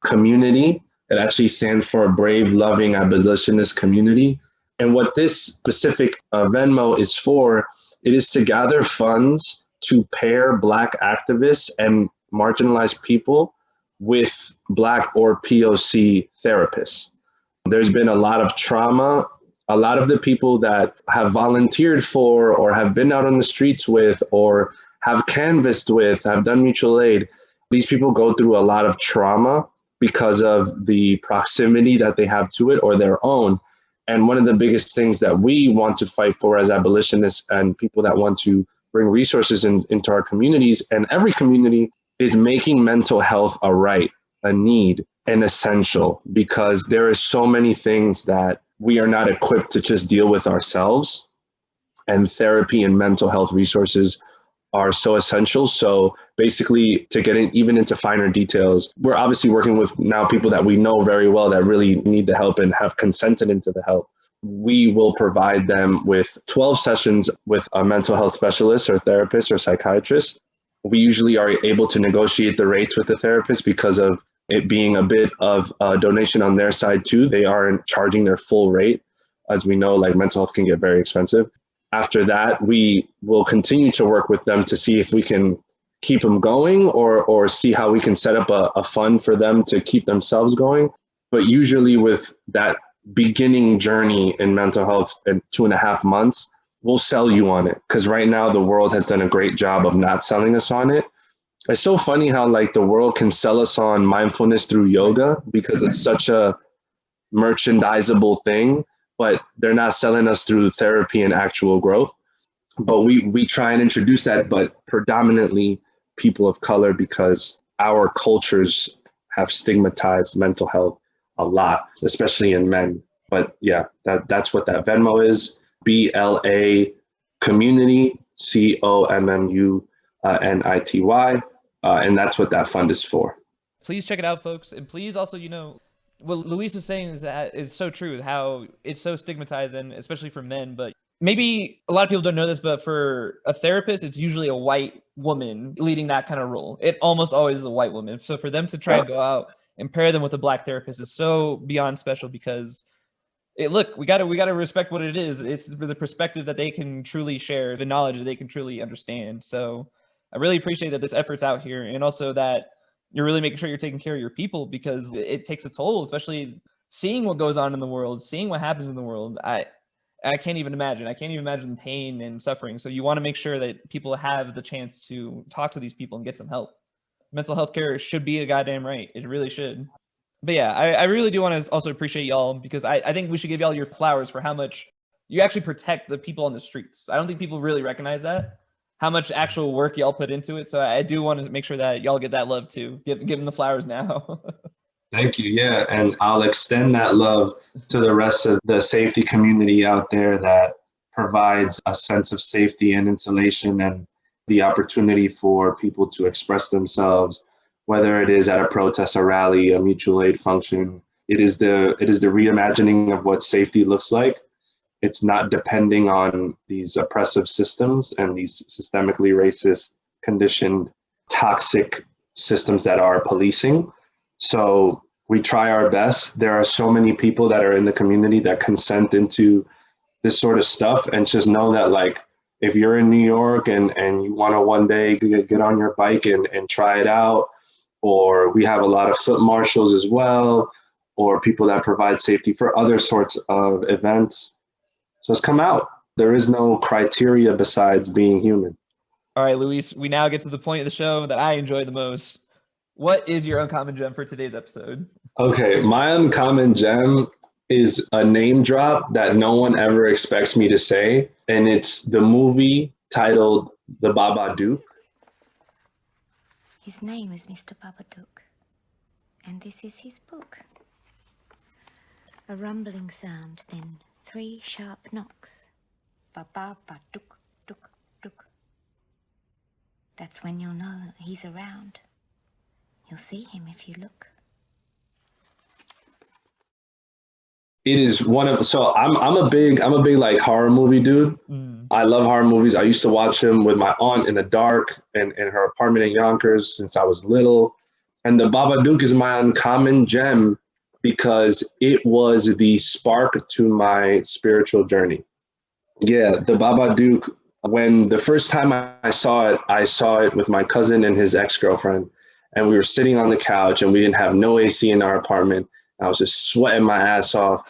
Community. It actually stands for Brave, Loving Abolitionist Community. And what this specific Venmo is for, it is to gather funds to pair Black activists and marginalized people with Black or POC therapists. There's been a lot of trauma. A lot of the people that have volunteered for or have been out on the streets with or have canvassed with, have done mutual aid, these people go through a lot of trauma because of the proximity that they have to it or their own. And one of the biggest things that we want to fight for as abolitionists and people that want to bring resources into our communities and every community is making mental health a right, a need, an essential, because there are so many things that we are not equipped to just deal with ourselves. And therapy and mental health resources are so essential. So basically, to get even into finer details, we're obviously working with now people that we know very well that really need the help and have consented into the help. We will provide them with 12 sessions with a mental health specialist or therapist or psychiatrist. We usually are able to negotiate the rates with the therapist because of it being a bit of a donation on their side too. They aren't charging their full rate. As we know, like mental health can get very expensive. After that, we will continue to work with them to see if we can keep them going or see how we can set up a fund for them to keep themselves going. But usually with that beginning journey in mental health in 2.5 months, we'll sell you on it. Because right now the world has done a great job of not selling us on it. It's so funny how like the world can sell us on mindfulness through yoga because it's such a merchandisable thing, but they're not selling us through therapy and actual growth. But we try and introduce that, but predominantly people of color because our cultures have stigmatized mental health a lot, especially in men. But yeah, that's what that Venmo is. BLA Community, COMMUNITY. And that's what that fund is for. Please check it out, folks. And please also, you know, what Luis was saying is so true, how it's so stigmatized, and especially for men. But maybe a lot of people don't know this, but for a therapist, it's usually a white woman leading that kind of role. It almost always is a white woman. So for them to try and go out and pair them with a Black therapist is so beyond special because look, we gotta respect what it is. It's for the perspective that they can truly share, the knowledge that they can truly understand. So I really appreciate that this effort's out here, and also that you're really making sure you're taking care of your people because it takes a toll, especially seeing what goes on in the world, seeing what happens in the world. I can't even imagine. I can't even imagine pain and suffering. So you want to make sure that people have the chance to talk to these people and get some help. Mental health care should be a goddamn right. It really should. But yeah, I really do want to also appreciate y'all because I think we should give y'all your flowers for how much you actually protect the people on the streets. I don't think people really recognize that, how much actual work y'all put into it. So I do want to make sure that y'all get that love too. Give them the flowers now. Thank you. Yeah. And I'll extend that love to the rest of the safety community out there that provides a sense of safety and insulation and the opportunity for people to express themselves, whether it is at a protest, a rally, a mutual aid function, It is the reimagining of what safety looks like. It's not depending on these oppressive systems and these systemically racist, conditioned, toxic systems that are policing. So we try our best. There are so many people that are in the community that consent into this sort of stuff, and just know that, like, if you're in New York and you want to one day get on your bike and try it out, or we have a lot of foot marshals as well, or people that provide safety for other sorts of events. So it's come out. There is no criteria besides being human. All right, Luis, we now get to the point of the show that I enjoy the most. What is your uncommon gem for today's episode? Okay, my uncommon gem is a name drop that no one ever expects me to say, and it's the movie titled The Babadook. His name is Mr. Babadook, and this is his book. A rumbling sound, then 3 sharp knocks. Babadook, dook, dook. That's when you'll know he's around. You'll see him if you look. It is one of, so I'm a big like horror movie dude. I love horror movies. I used to watch them with my aunt in the dark and in her apartment in Yonkers since I was little. And The Babadook is my uncommon gem because it was the spark to my spiritual journey. Yeah, The Babadook, when the first time I saw it with my cousin and his ex-girlfriend, and we were sitting on the couch and we didn't have no AC in our apartment. I was just sweating my ass off.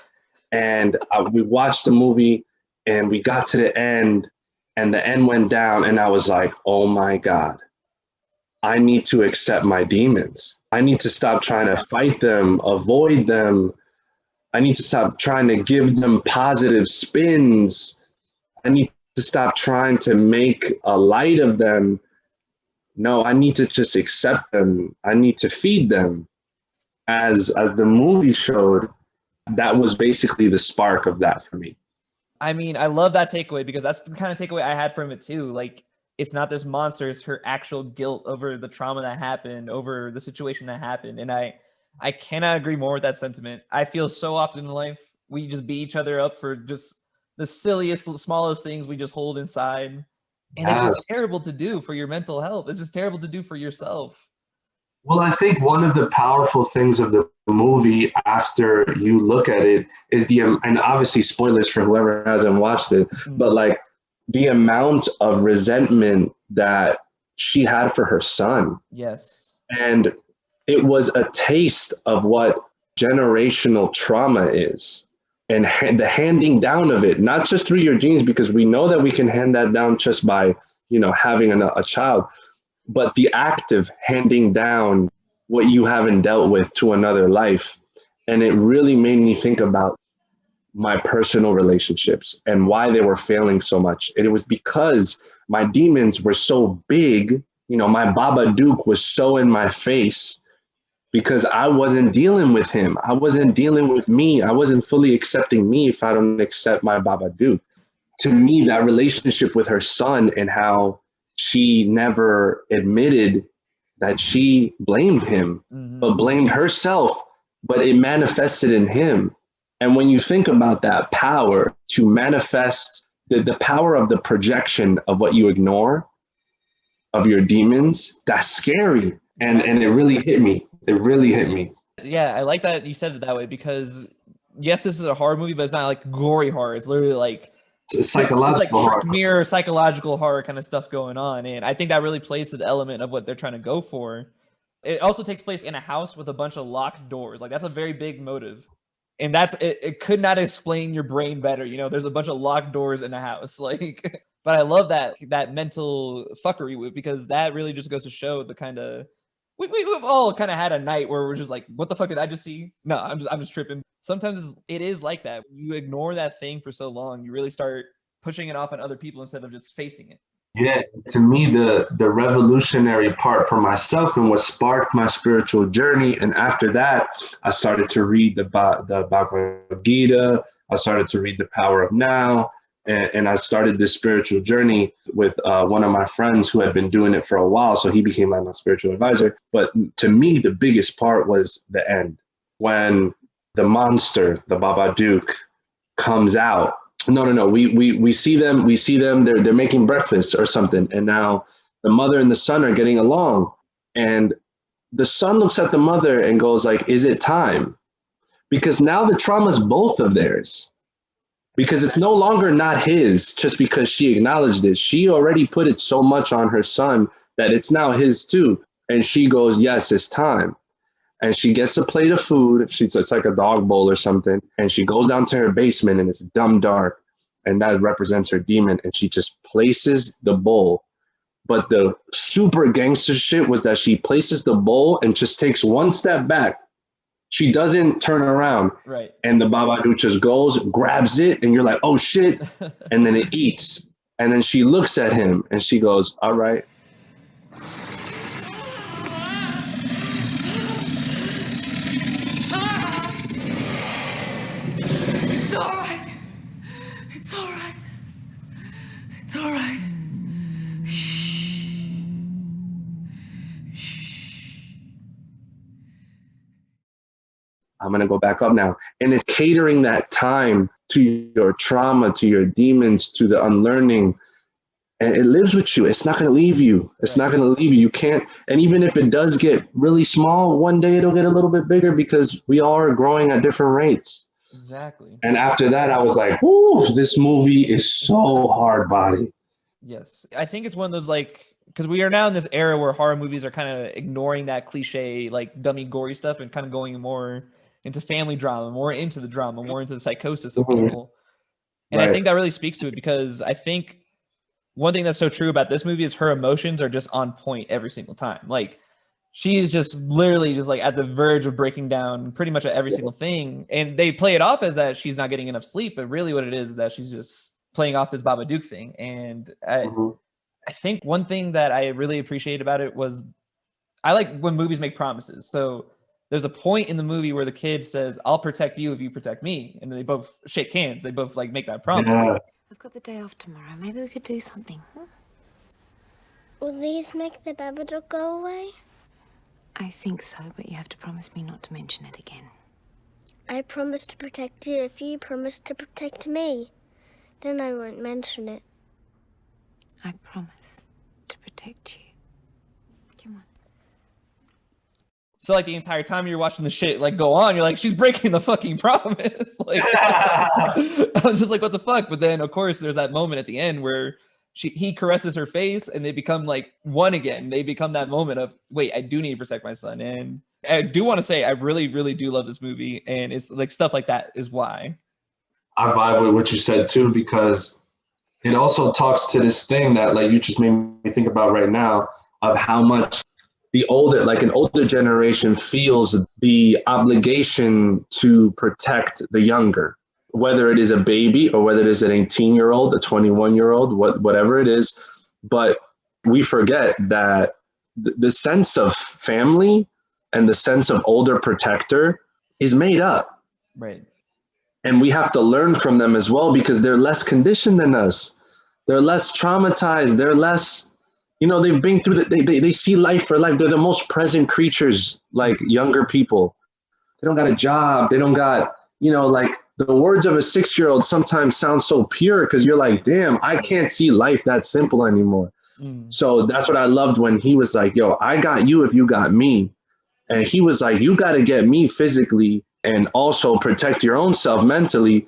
And we watched the movie and we got to the end and the end went down. And I was like, oh my God, I need to accept my demons. I need to stop trying to fight them, avoid them. I need to stop trying to give them positive spins. I need to stop trying to make a light of them. No, I need to just accept them. I need to feed them. As the movie showed, that was basically the spark of that for me. I mean, I love that takeaway because that's the kind of takeaway I had from it too. Like, it's not this monster, it's her actual guilt over the trauma that happened, over the situation that happened. And I cannot agree more with that sentiment. I feel so often in life, we just beat each other up for just the silliest, smallest things we just hold inside. And it's just terrible to do for your mental health. It's just terrible to do for yourself. Well, I think one of the powerful things of the movie, after you look at it, is and obviously spoilers for whoever hasn't watched it, but like the amount of resentment that she had for her son. Yes. And it was a taste of what generational trauma is, and the handing down of it, not just through your genes, because we know that we can hand that down just by, having a child, but the act of handing down what you haven't dealt with to another life. And it really made me think about my personal relationships and why they were failing so much. And it was because my demons were so big, my Babadook was so in my face because I wasn't dealing with him. I wasn't dealing with me. I wasn't fully accepting me if I don't accept my Babadook. To me, that relationship with her son and how she never admitted that she blamed him, but blamed herself, but it manifested in him. And when you think about that power to manifest, the power of the projection of what you ignore, of your demons, that's scary. And it really hit me. It really hit me. Yeah, I like that you said it that way because, yes, this is a horror movie, but it's not like gory horror. It's literally like Psychological it's like horror. mirror psychological horror kind of stuff going on, and I think that really plays to the element of what they're trying to go for. It also takes place in a house with a bunch of locked doors. Like, that's a very big motive, and that's it could not explain your brain better. There's a bunch of locked doors in a house, like. But I love that mental fuckery because that really just goes to show the kind of we've all kind of had a night where we're just like, what the fuck did I just see? No, I'm just tripping. Sometimes it is like that. You ignore that thing for so long, you really start pushing it off on other people instead of just facing it. Yeah, to me, the revolutionary part for myself and what sparked my spiritual journey. And after that, I started to read the Bhagavad Gita. I started to read The Power of Now. And I started this spiritual journey with one of my friends who had been doing it for a while. So he became like my spiritual advisor. But to me, the biggest part was the end, when the monster, the Babadook, comes out. No. We see them. We see them. They're making breakfast or something, and now the mother and the son are getting along, and the son looks at the mother and goes like, "Is it time?" Because now the trauma's both of theirs. Because it's no longer not his just because she acknowledged it. She already put it so much on her son that it's now his too. And she goes, "Yes, it's time." And she gets a plate of food. It's like a dog bowl or something. And she goes down to her basement and it's dumb dark. And that represents her demon. And she just places the bowl. But the super gangster shit was that she places the bowl and just takes one step back. She doesn't turn around. Right. And the Babadook just goes, grabs it, and you're like, "Oh shit." And then it eats. And then she looks at him and she goes, "All right." It's all right. It's all right. It's all right. I'm going to go back up now. And it's catering that time to your trauma, to your demons, to the unlearning. And it lives with you. It's not going to leave you. It's not going to leave you. You can't. And even if it does get really small, one day it'll get a little bit bigger because we all are growing at different rates. Exactly. And after that, I was like, "Whoo, this movie is so hard body." Yes. I think it's one of those, like, because we are now in this era where horror movies are kind of ignoring that cliche, like, dummy, gory stuff and kind of going more into family drama, more into the drama, more into the psychosis of people. And I think that really speaks to it, because I think one thing that's so true about this movie is her emotions are just on point every single time. Like, she is just literally just like at the verge of breaking down pretty much at every single thing. And they play it off as that she's not getting enough sleep, but really what it is that she's just playing off this Babadook thing. And I think one thing that I really appreciate about it was, I like when movies make promises. So there's a point in the movie where the kid says, "I'll protect you if you protect me." And they both shake hands. They both like make that promise. Yeah. I've got the day off tomorrow. Maybe we could do something, huh? Will these make the Babadook go away? I think so, but you have to promise me not to mention it again. I promise to protect you if you promise to protect me. Then I won't mention it. I promise to protect you. Come on. So like the entire time you're watching the shit like go on, you're like, she's breaking the fucking promise. Like, I'm just like, what the fuck? But then of course there's that moment at the end where he caresses her face and they become like one again. They become that moment of, wait, I do need to protect my son. And I do want to say, I really, really do love this movie. And it's like stuff like that is why. I vibe with what you said too, because it also talks to this thing that like you just made me think about right now, of how much the older, like an older generation feels the obligation to protect the younger, whether it is a baby or whether it is an 18-year-old, a 21-year-old, whatever it is. But we forget that the sense of family and the sense of older protector is made up. Right. And we have to learn from them as well, because they're less conditioned than us. They're less traumatized. They're less, they've been through they see life for life. They're the most present creatures, like younger people. They don't got a job. They don't got, like the words of a 6-year-old sometimes sound so pure, because you're like, damn, I can't see life that simple anymore. So that's what I loved when he was like, "Yo, I got you if you got me." And he was like, "You got to get me physically and also protect your own self mentally."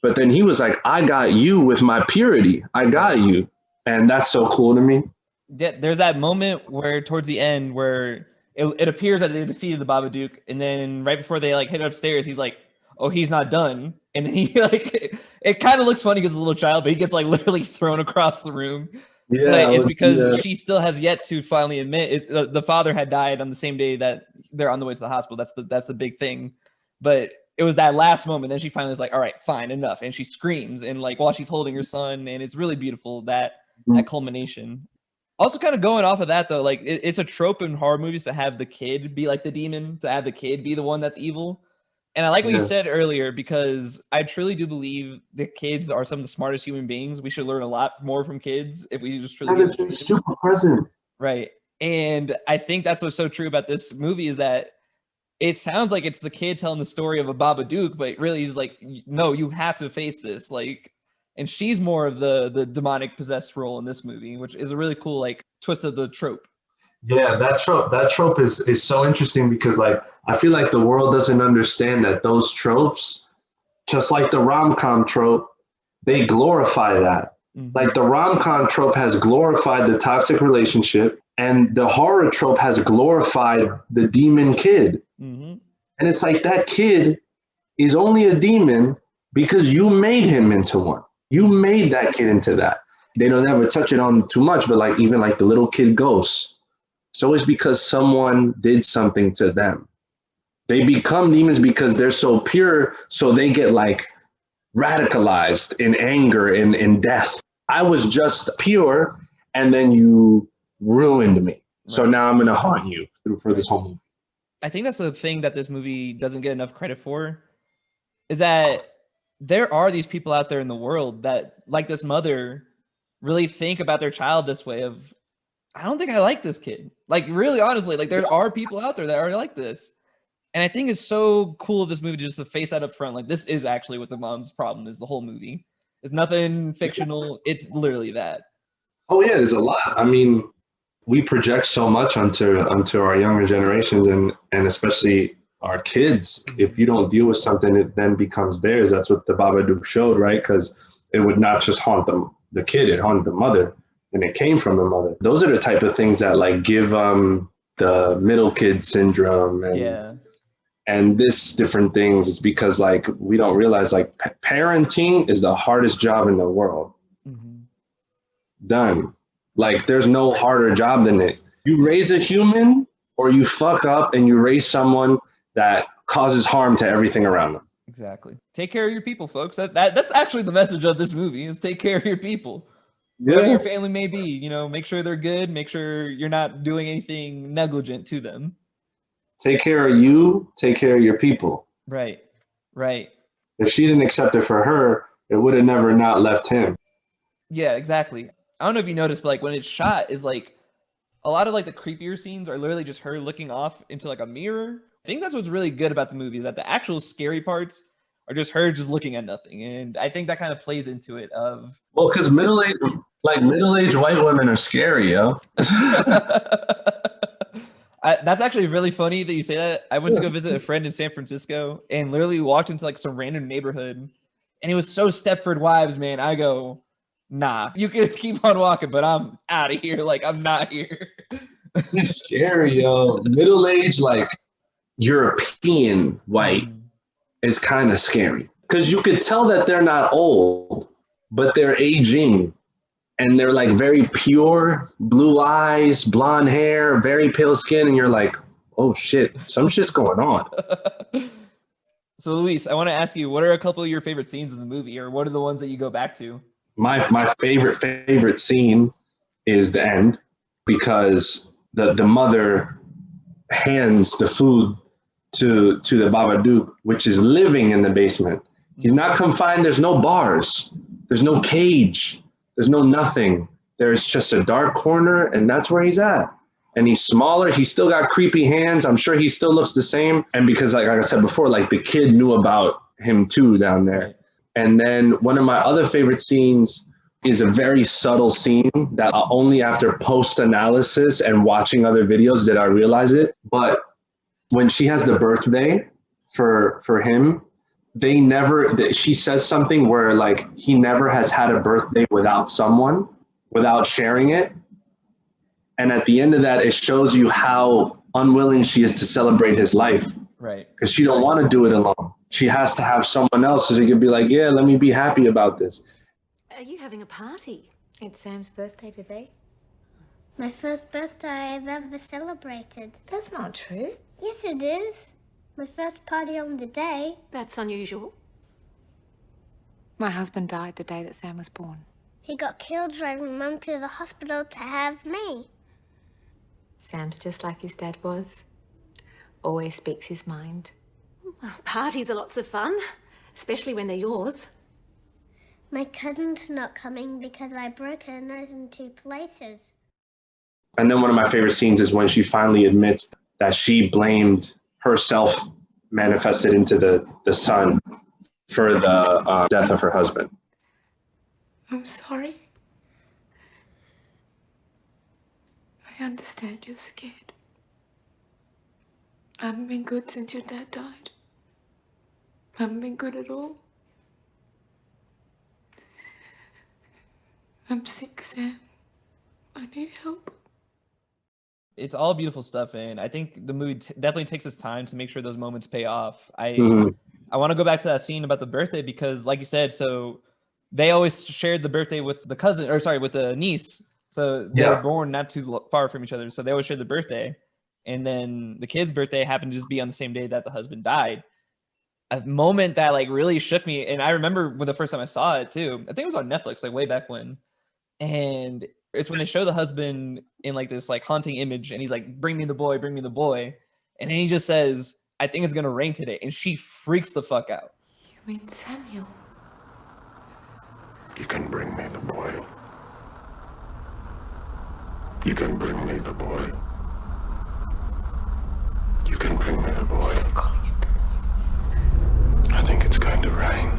But then he was like, "I got you with my purity. I got you." And that's so cool to me. There's that moment where towards the end where it appears that they defeated the Babadook, and then right before they like head upstairs, he's like, "Oh, he's not done." And then he like, it kind of looks funny because a little child, but he gets like literally thrown across the room. Yeah, but it's because she still has yet to finally admit the father had died on the same day that they're on the way to the hospital. That's the big thing. But it was that last moment. Then she finally was like, "All right, fine, enough." And she screams, and like while she's holding her son, and it's really beautiful, that culmination. Also, kind of going off of that though, like it's a trope in horror movies to have the kid be like the demon, to have the kid be the one that's evil. And I like what you said earlier, because I truly do believe the kids are some of the smartest human beings. We should learn a lot more from kids if we just truly. It's super present. Right. And I think that's what's so true about this movie, is that it sounds like it's the kid telling the story of a Babadook, but really he's like, no, you have to face this. Like, and she's more of the demonic possessed role in this movie, which is a really cool like twist of the trope. Yeah, that trope is so interesting because like I feel like the world doesn't understand that those tropes, just like the rom-com trope, they glorify that. Like the rom-com trope has glorified the toxic relationship, and the horror trope has glorified the demon kid. And it's like that kid is only a demon because you made him into one. You made that kid into that. They don't ever touch it on too much, but like even like the little kid ghosts. It's always because someone did something to them. They become demons because they're so pure, so they get like radicalized in anger and in death. I was just pure, and then you ruined me. So now I'm going to haunt you for this whole movie. I think that's the thing that this movie doesn't get enough credit for, is that there are these people out there in the world that, like this mother, really think about their child this way of, I don't think I like this kid. Like, really, honestly, like there are people out there that are like this. And I think it's so cool of this movie just to face that up front. Like, this is actually what the mom's problem is the whole movie. It's nothing fictional. It's literally that. Oh yeah, there's a lot. I mean, we project so much onto our younger generations and especially our kids. If you don't deal with something, it then becomes theirs. That's what the Babadook showed, right? Because it would not just haunt the kid, it haunted the mother, and it came from the mother. Those are the type of things that like give the middle kid syndrome and this different things. It's because like we don't realize like parenting is the hardest job in the world. Done. Like there's no harder job than it. You raise a human or you fuck up and you raise someone that causes harm to everything around them. Exactly. Take care of your people, folks. That's actually the message of this movie, is take care of your people. Whoever your family may be, you know, make sure they're good. Make sure you're not doing anything negligent to them. Take care of you. Take care of your people. Right. If she didn't accept it for her, it would have never not left him. Yeah, exactly. I don't know if you noticed, but like when it's shot is like a lot of like the creepier scenes are literally just her looking off into like a mirror. I think that's what's really good about the movie, is that the actual scary parts are just her just looking at nothing. And I think that kind of plays into it of... Well, because middle-aged white women are scary, yo. That's actually really funny that you say that. I went to go visit a friend in San Francisco and literally walked into like some random neighborhood, and it was so Stepford Wives, man. I go, nah, you can keep on walking, but I'm out of here. Like, I'm not here. It's scary, yo. Middle-aged, like European white is kind of scary because you could tell that they're not old, but they're aging. And they're like very pure, blue eyes, blonde hair, very pale skin. And you're like, oh shit, some shit's going on. So Luis, I want to ask you, what are a couple of your favorite scenes in the movie, or what are the ones that you go back to? My favorite scene is the end, because the mother hands the food to the Babadook, which is living in the basement. He's not confined. There's no bars. There's no cage. There's no nothing. There's just a dark corner, and that's where he's at. And he's smaller. He's still got creepy hands. I'm sure he still looks the same. And because, like I said before, like the kid knew about him too down there. Right. And then one of my other favorite scenes is a very subtle scene that only after post-analysis and watching other videos did I realize it. But when she has the birthday for him, she says something where like he never has had a birthday without someone, without sharing it. And at the end of that, it shows you how unwilling she is to celebrate his life. Right. Because she don't want to do it alone. She has to have someone else so she can be like, yeah, let me be happy about this. Are you having a party? It's Sam's birthday today. My first birthday I've ever celebrated. That's not true. Yes, it is. My first party on the day. That's unusual. My husband died the day that Sam was born. He got killed driving Mum to the hospital to have me. Sam's just like his dad was. Always speaks his mind. Well, parties are lots of fun, especially when they're yours. My cousin's not coming because I broke her nose in 2 places. And then one of my favorite scenes is when she finally admits that she blamed herself manifested into the son for the death of her husband. I'm sorry. I understand you're scared. I haven't been good since your dad died. I haven't been good at all. I'm sick, Sam. I need help. It's all beautiful stuff, and I think the movie definitely takes its time to make sure those moments pay off. Mhm. I want to go back to that scene about the birthday because, like you said, so they always shared the birthday with the cousin, or sorry, with the niece. So they were born not too far from each other, so they always shared the birthday. And then the kid's birthday happened to just be on the same day that the husband died. A moment that like really shook me, and I remember when the first time I saw it too. I think it was on Netflix, like way back when. And it's when they show the husband in like this like haunting image, and he's like, bring me the boy, bring me the boy. And then he just says, I think it's gonna rain today. And she freaks the fuck out. You mean Samuel? You can bring me the boy. You can bring me the boy. You can bring me the boy. Stop calling him the boy. I think it's going to rain.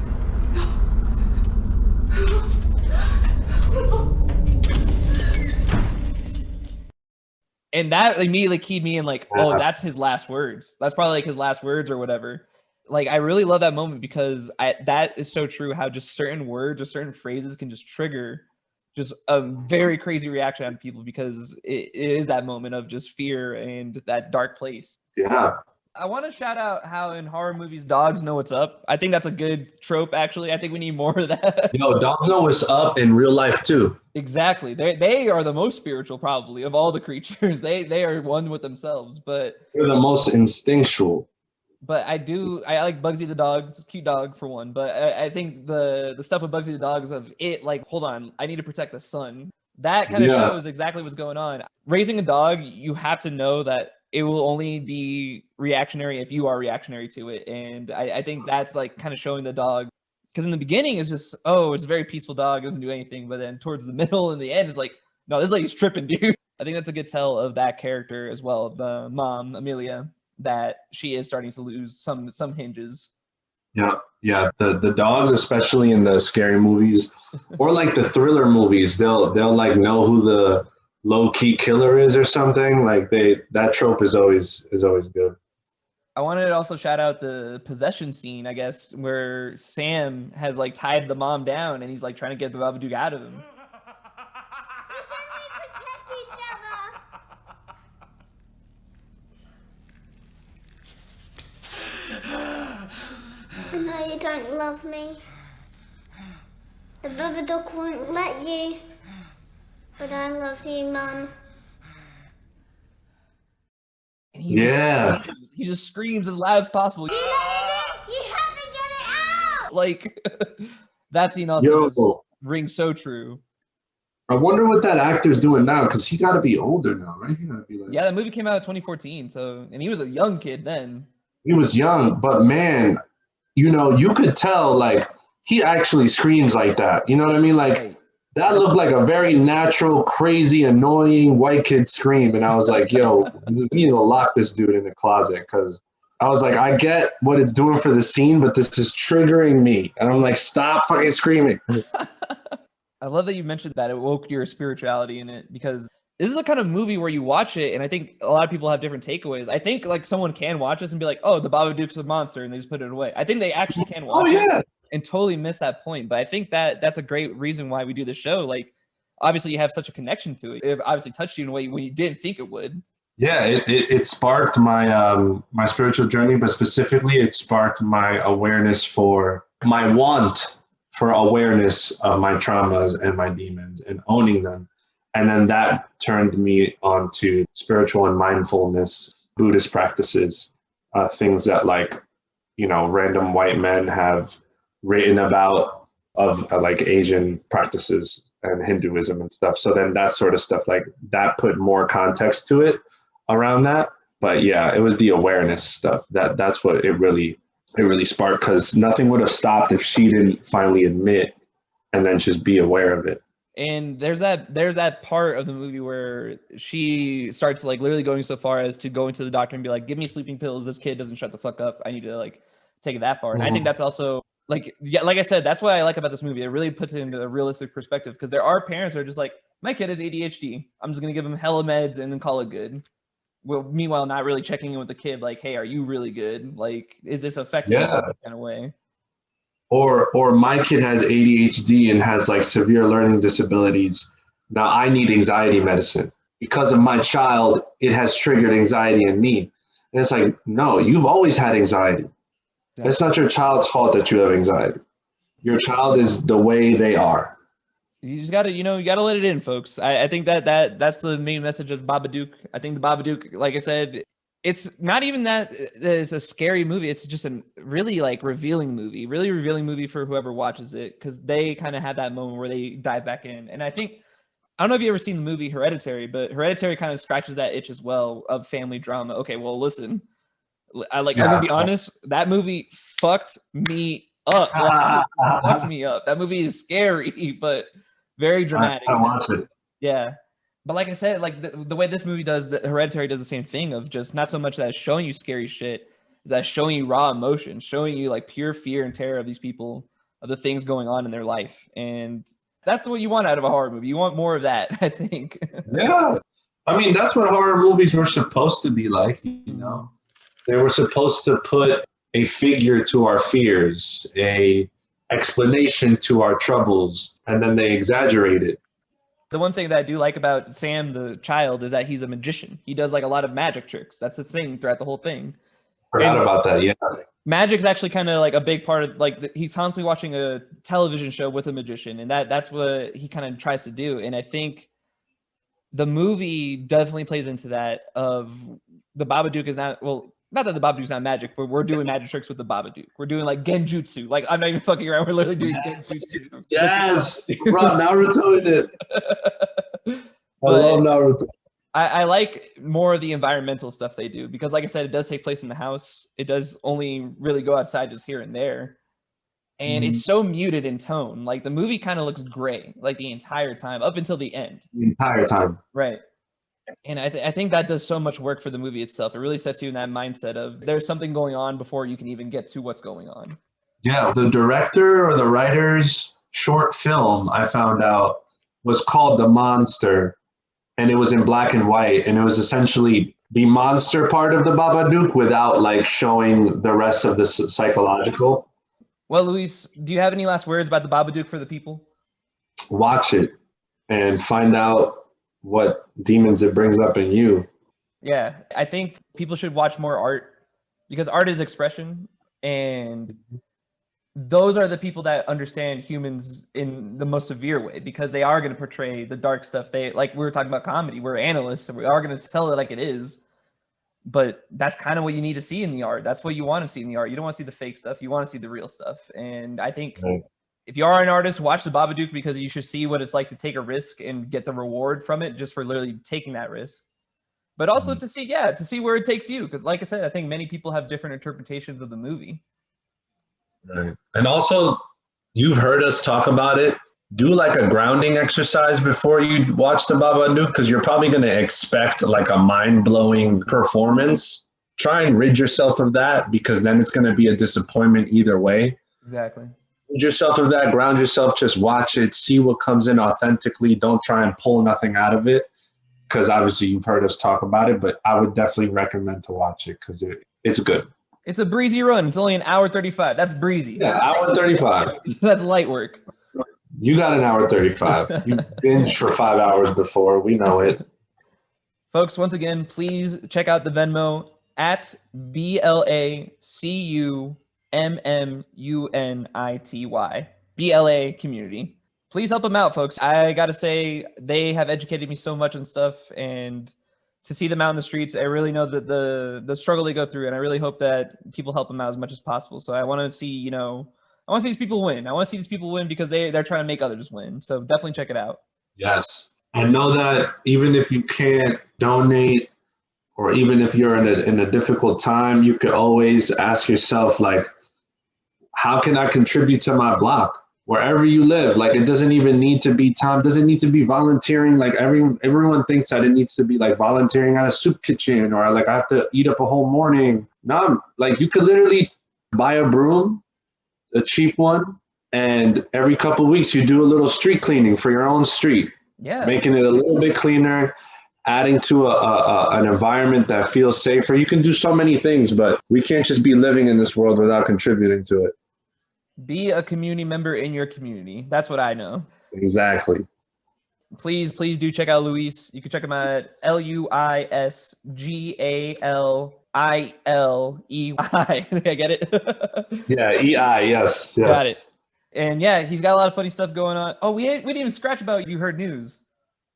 And that immediately keyed me in like, oh, that's his last words. That's probably like his last words or whatever. Like, I really love that moment because that is so true how just certain words or certain phrases can just trigger just a very crazy reaction out of people because it is that moment of just fear and that dark place. Yeah. I want to shout out how in horror movies, dogs know what's up. I think that's a good trope, actually. I think we need more of that. Yo, dogs know what's up in real life too. Exactly. They are the most spiritual, probably, of all the creatures. They are one with themselves, but They're the most instinctual. But I like Bugsy the dog. It's a cute dog for one. But I think the stuff with Bugsy the dog is of it like, hold on, I need to protect the son. That kind of shows exactly what's going on. Raising a dog, you have to know that it will only be reactionary if you are reactionary to it. And I think that's like kind of showing the dog. Because in the beginning, it's just, oh, it's a very peaceful dog. It doesn't do anything. But then towards the middle and the end, it's like, no, this lady's tripping, dude. I think that's a good tell of that character as well. The mom, Amelia, that she is starting to lose some hinges. Yeah. The dogs, especially in the scary movies or like the thriller movies, they'll like know who the low key killer is or something. Like that trope is always good. I wanted to also shout out the possession scene, I guess, where Sam has like tied the mom down and he's like trying to get the Babadook out of him. I know you don't love me. The Babadook won't let you. But I love you, Mum. And he just screams as loud as possible. You have to get it out! Like, that scene also rings so true. I wonder what that actor's doing now, because he got to be older now, right? He gotta be like... Yeah, that movie came out in 2014, and he was a young kid then. He was young, but man, you could tell, like, he actually screams like that. You know what I mean? Like, right. That looked like a very natural, crazy, annoying white kid scream. And I was like, yo, we need to lock this dude in the closet. Because I was like, I get what it's doing for the scene, but this is triggering me. And I'm like, stop fucking screaming. I love that you mentioned that it woke your spirituality in it, because this is the kind of movie where you watch it, and I think a lot of people have different takeaways. I think like someone can watch this and be like, oh, the Babadook's a monster, and they just put it away. I think they actually can watch it and totally miss that point. But I think that's a great reason why we do the show. Like, obviously you have such a connection to it. It obviously touched you in a way when you didn't think it would. Yeah, it sparked my my spiritual journey, but specifically it sparked my awareness for my want for awareness of my traumas and my demons and owning them. And then that turned me on to spiritual and mindfulness, Buddhist practices, things that like, random white men have written about of like Asian practices and Hinduism and stuff. So then that sort of stuff, like that put more context to it around that. But yeah, it was the awareness stuff that's what it really sparked, because nothing would have stopped if she didn't finally admit and then just be aware of it. And there's that part of the movie where she starts like literally going so far as to go into the doctor and be like, give me sleeping pills. This kid doesn't shut the fuck up. I need to like take it that far. And I think that's also like, yeah, like I said, that's what I like about this movie. It really puts it into a realistic perspective because there are parents that are just like, my kid has ADHD. I'm just going to give him hella meds and then call it good. Well, meanwhile, not really checking in with the kid, like, hey, are you really good? Like, is this affecting you in any kind of way? Or my kid has ADHD and has like severe learning disabilities. Now I need anxiety medicine because of my child. It has triggered anxiety in me. And it's like, no, you've always had anxiety. It's not your child's fault that you have anxiety. Your child is the way they are. You just gotta, you gotta let it in, folks. I think that's the main message of Babadook. I think the Babadook, like I said, it's not even that it's a scary movie. It's just a really like revealing movie for whoever watches it, because they kind of have that moment where they dive back in. And I don't know if you ever seen the movie Hereditary, but Hereditary kind of scratches that itch as well of family drama. Okay, well, listen, I'm gonna be honest, that movie fucked me up. Fucked me up. That movie is scary, but very dramatic. I watch it. Yeah. But like I said, like the way this movie does, the Hereditary does the same thing of just not so much that it's showing you scary shit, is that showing you raw emotion, showing you like pure fear and terror of these people, of the things going on in their life. And that's what you want out of a horror movie. You want more of that, I think. Yeah. I mean, that's what horror movies were supposed to be like, They were supposed to put a figure to our fears, a explanation to our troubles, and then they exaggerate it. The one thing that I do like about Sam, the child, is that he's a magician. He does like a lot of magic tricks. That's the thing throughout the whole thing. Forgot about that, yeah. Magic's actually kind of like a big part of like he's constantly watching a television show with a magician, and that's what he kind of tries to do. And I think the movie definitely plays into that of the Babadook is not, well, not that the Babadook's not magic, but we're doing magic tricks with the Babadook. We're doing like genjutsu. Like, I'm not even fucking around. We're literally doing genjutsu. Yes! Bro, Naruto in it. I love Naruto. I like more of the environmental stuff they do because, like I said, it does take place in the house. It does only really go outside just here and there. And it's so muted in tone. Like, the movie kind of looks gray, like, the entire time, up until the end. The entire time. Right. And I think that does so much work for the movie itself. It really sets you in that mindset of there's something going on before you can even get to what's going on. Yeah, the director or the writer's short film, I found out, was called The Monster, and it was in black and white, and it was essentially the monster part of the Babadook without like showing the rest of the psychological. Well, Luis, do you have any last words about the Babadook for the people? Watch it and find out what demons it brings up in you. Yeah, I think people should watch more art because art is expression, and those are the people that understand humans in the most severe way because they are going to portray the dark stuff. They, like we were talking about comedy, we're analysts, and we are going to tell it like it is. But that's kind of what you need to see in the art. That's what you want to see in the art. You don't want to see the fake stuff. You want to see the real stuff. And I think if you are an artist, watch the Babadook because you should see what it's like to take a risk and get the reward from it just for literally taking that risk. But also to see where it takes you. Because like I said, I think many people have different interpretations of the movie. Right. And also, you've heard us talk about it. Do like a grounding exercise before you watch the Babadook because you're probably going to expect like a mind-blowing performance. Try and rid yourself of that because then it's going to be a disappointment either way. Exactly. Rid yourself of that, ground yourself, just watch it, see what comes in authentically. Don't try and pull nothing out of it because obviously you've heard us talk about it, but I would definitely recommend to watch it because it's good. It's a breezy run. It's only an hour 35. That's breezy. Yeah, hour 35. That's light work. You got an hour 35. You binged for 5 hours before. We know it. Folks, once again, please check out the Venmo at BLACUMMUNITY. BLA community. Please help them out, folks. I got to say, they have educated me so much on stuff, and to see them out in the streets, I really know that the struggle they go through, and I really hope that people help them out as much as possible. So I want to see, I want to see these people win. I want to see these people win because they're trying to make others win. So definitely check it out. Yes. I know that even if you can't donate or even if you're in a difficult time, you could always ask yourself, like, how can I contribute to my block? wherever you live. Like, it doesn't even need to be time, doesn't need to be volunteering. Like everyone thinks that it needs to be like volunteering at a soup kitchen or like I have to eat up a whole morning. No, like you could literally buy a broom, a cheap one, and every couple of weeks you do a little street cleaning for your own street, Yeah. making it a little bit cleaner, adding to an environment that feels safer. You can do so many things, but we can't just be living in this world without contributing to it. Be a community member in your community. That's what I know. Exactly. Please do check out Luis. You can check him out at LuisGalilei. I get it? Yeah, EI, yes. Got it. And yeah, he's got a lot of funny stuff going on. Oh, we didn't even scratch about You Heard News.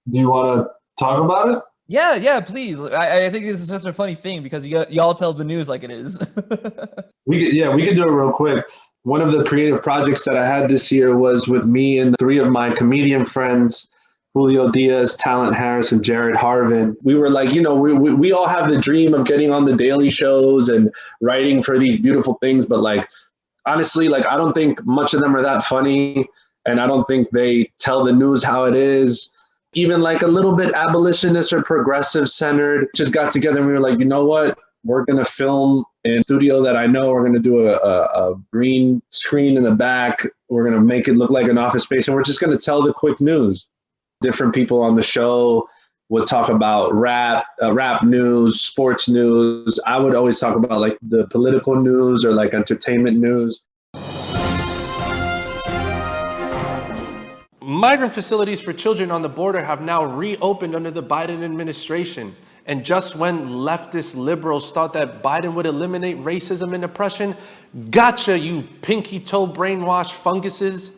Do you want to talk about it? Yeah, please. I think this is just a funny thing because y'all tell the news like it is. We could do it real quick. One of the creative projects that I had this year was with me and 3 of my comedian friends, Julio Diaz, Talent Harris, and Jared Harvin. We were like, we all have the dream of getting on the daily shows and writing for these beautiful things. But like, honestly, like, I don't think much of them are that funny. And I don't think they tell the news how it is. Even like a little bit abolitionist or progressive centered, just got together and we were like, you know what? We're going to film in a studio that I know. We're going to do a green screen in the back. We're going to make it look like an office space. And we're just going to tell the quick news. Different people on the show would talk about rap news, sports news. I would always talk about like the political news or like entertainment news. Migrant facilities for children on the border have now reopened under the Biden administration. And just when leftist liberals thought that Biden would eliminate racism and oppression, gotcha, you pinky toe brainwashed funguses.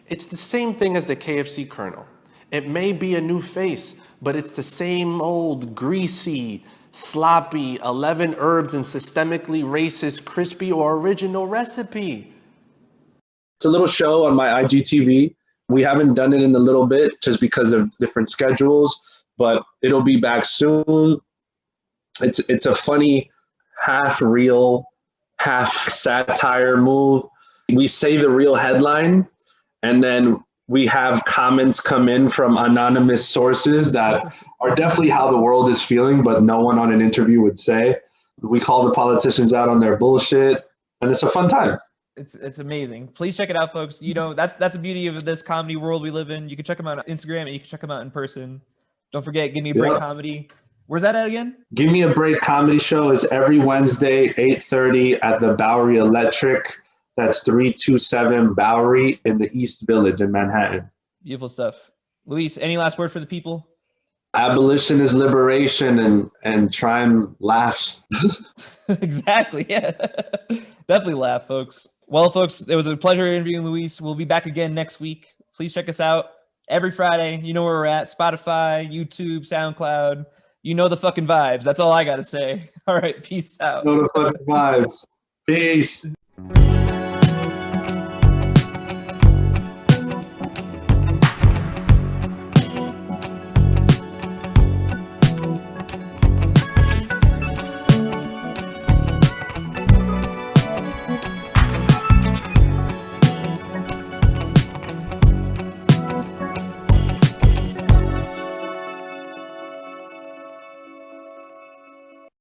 It's the same thing as the KFC Colonel. It may be a new face, but it's the same old greasy, sloppy, 11 herbs and systemically racist, crispy or original recipe. It's a little show on my IGTV. We haven't done it in a little bit just because of different schedules, but it'll be back soon. It's a funny, half real, half satire move. We say the real headline, and then we have comments come in from anonymous sources that are definitely how the world is feeling, but no one on an interview would say. We call the politicians out on their bullshit, and it's a fun time. It's amazing. Please check it out, folks. That's the beauty of this comedy world we live in. You can check them out on Instagram and you can check them out in person. Don't forget, Give Me a Break Comedy. Where's that at again? Give Me a Break Comedy Show is every Wednesday, 8:30 at the Bowery Electric. That's 327 Bowery in the East Village in Manhattan. Beautiful stuff. Luis, any last word for the people? Abolition is liberation, and try and laugh. Exactly, yeah. Definitely laugh, folks. Well, folks, it was a pleasure interviewing Luis. We'll be back again next week. Please check us out every Friday. You know where we're at. Spotify, YouTube, SoundCloud. You know the fucking vibes. That's all I got to say. All right, peace out. You know the fucking vibes. Peace.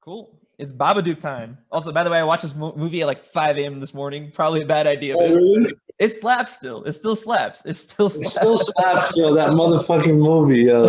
Cool. It's Babadook time. Also, by the way, I watched this movie at like 5 a.m. this morning. Probably a bad idea. But really? It slaps still. It still slaps. It still slaps. It still slaps, yo, that motherfucking movie, yo.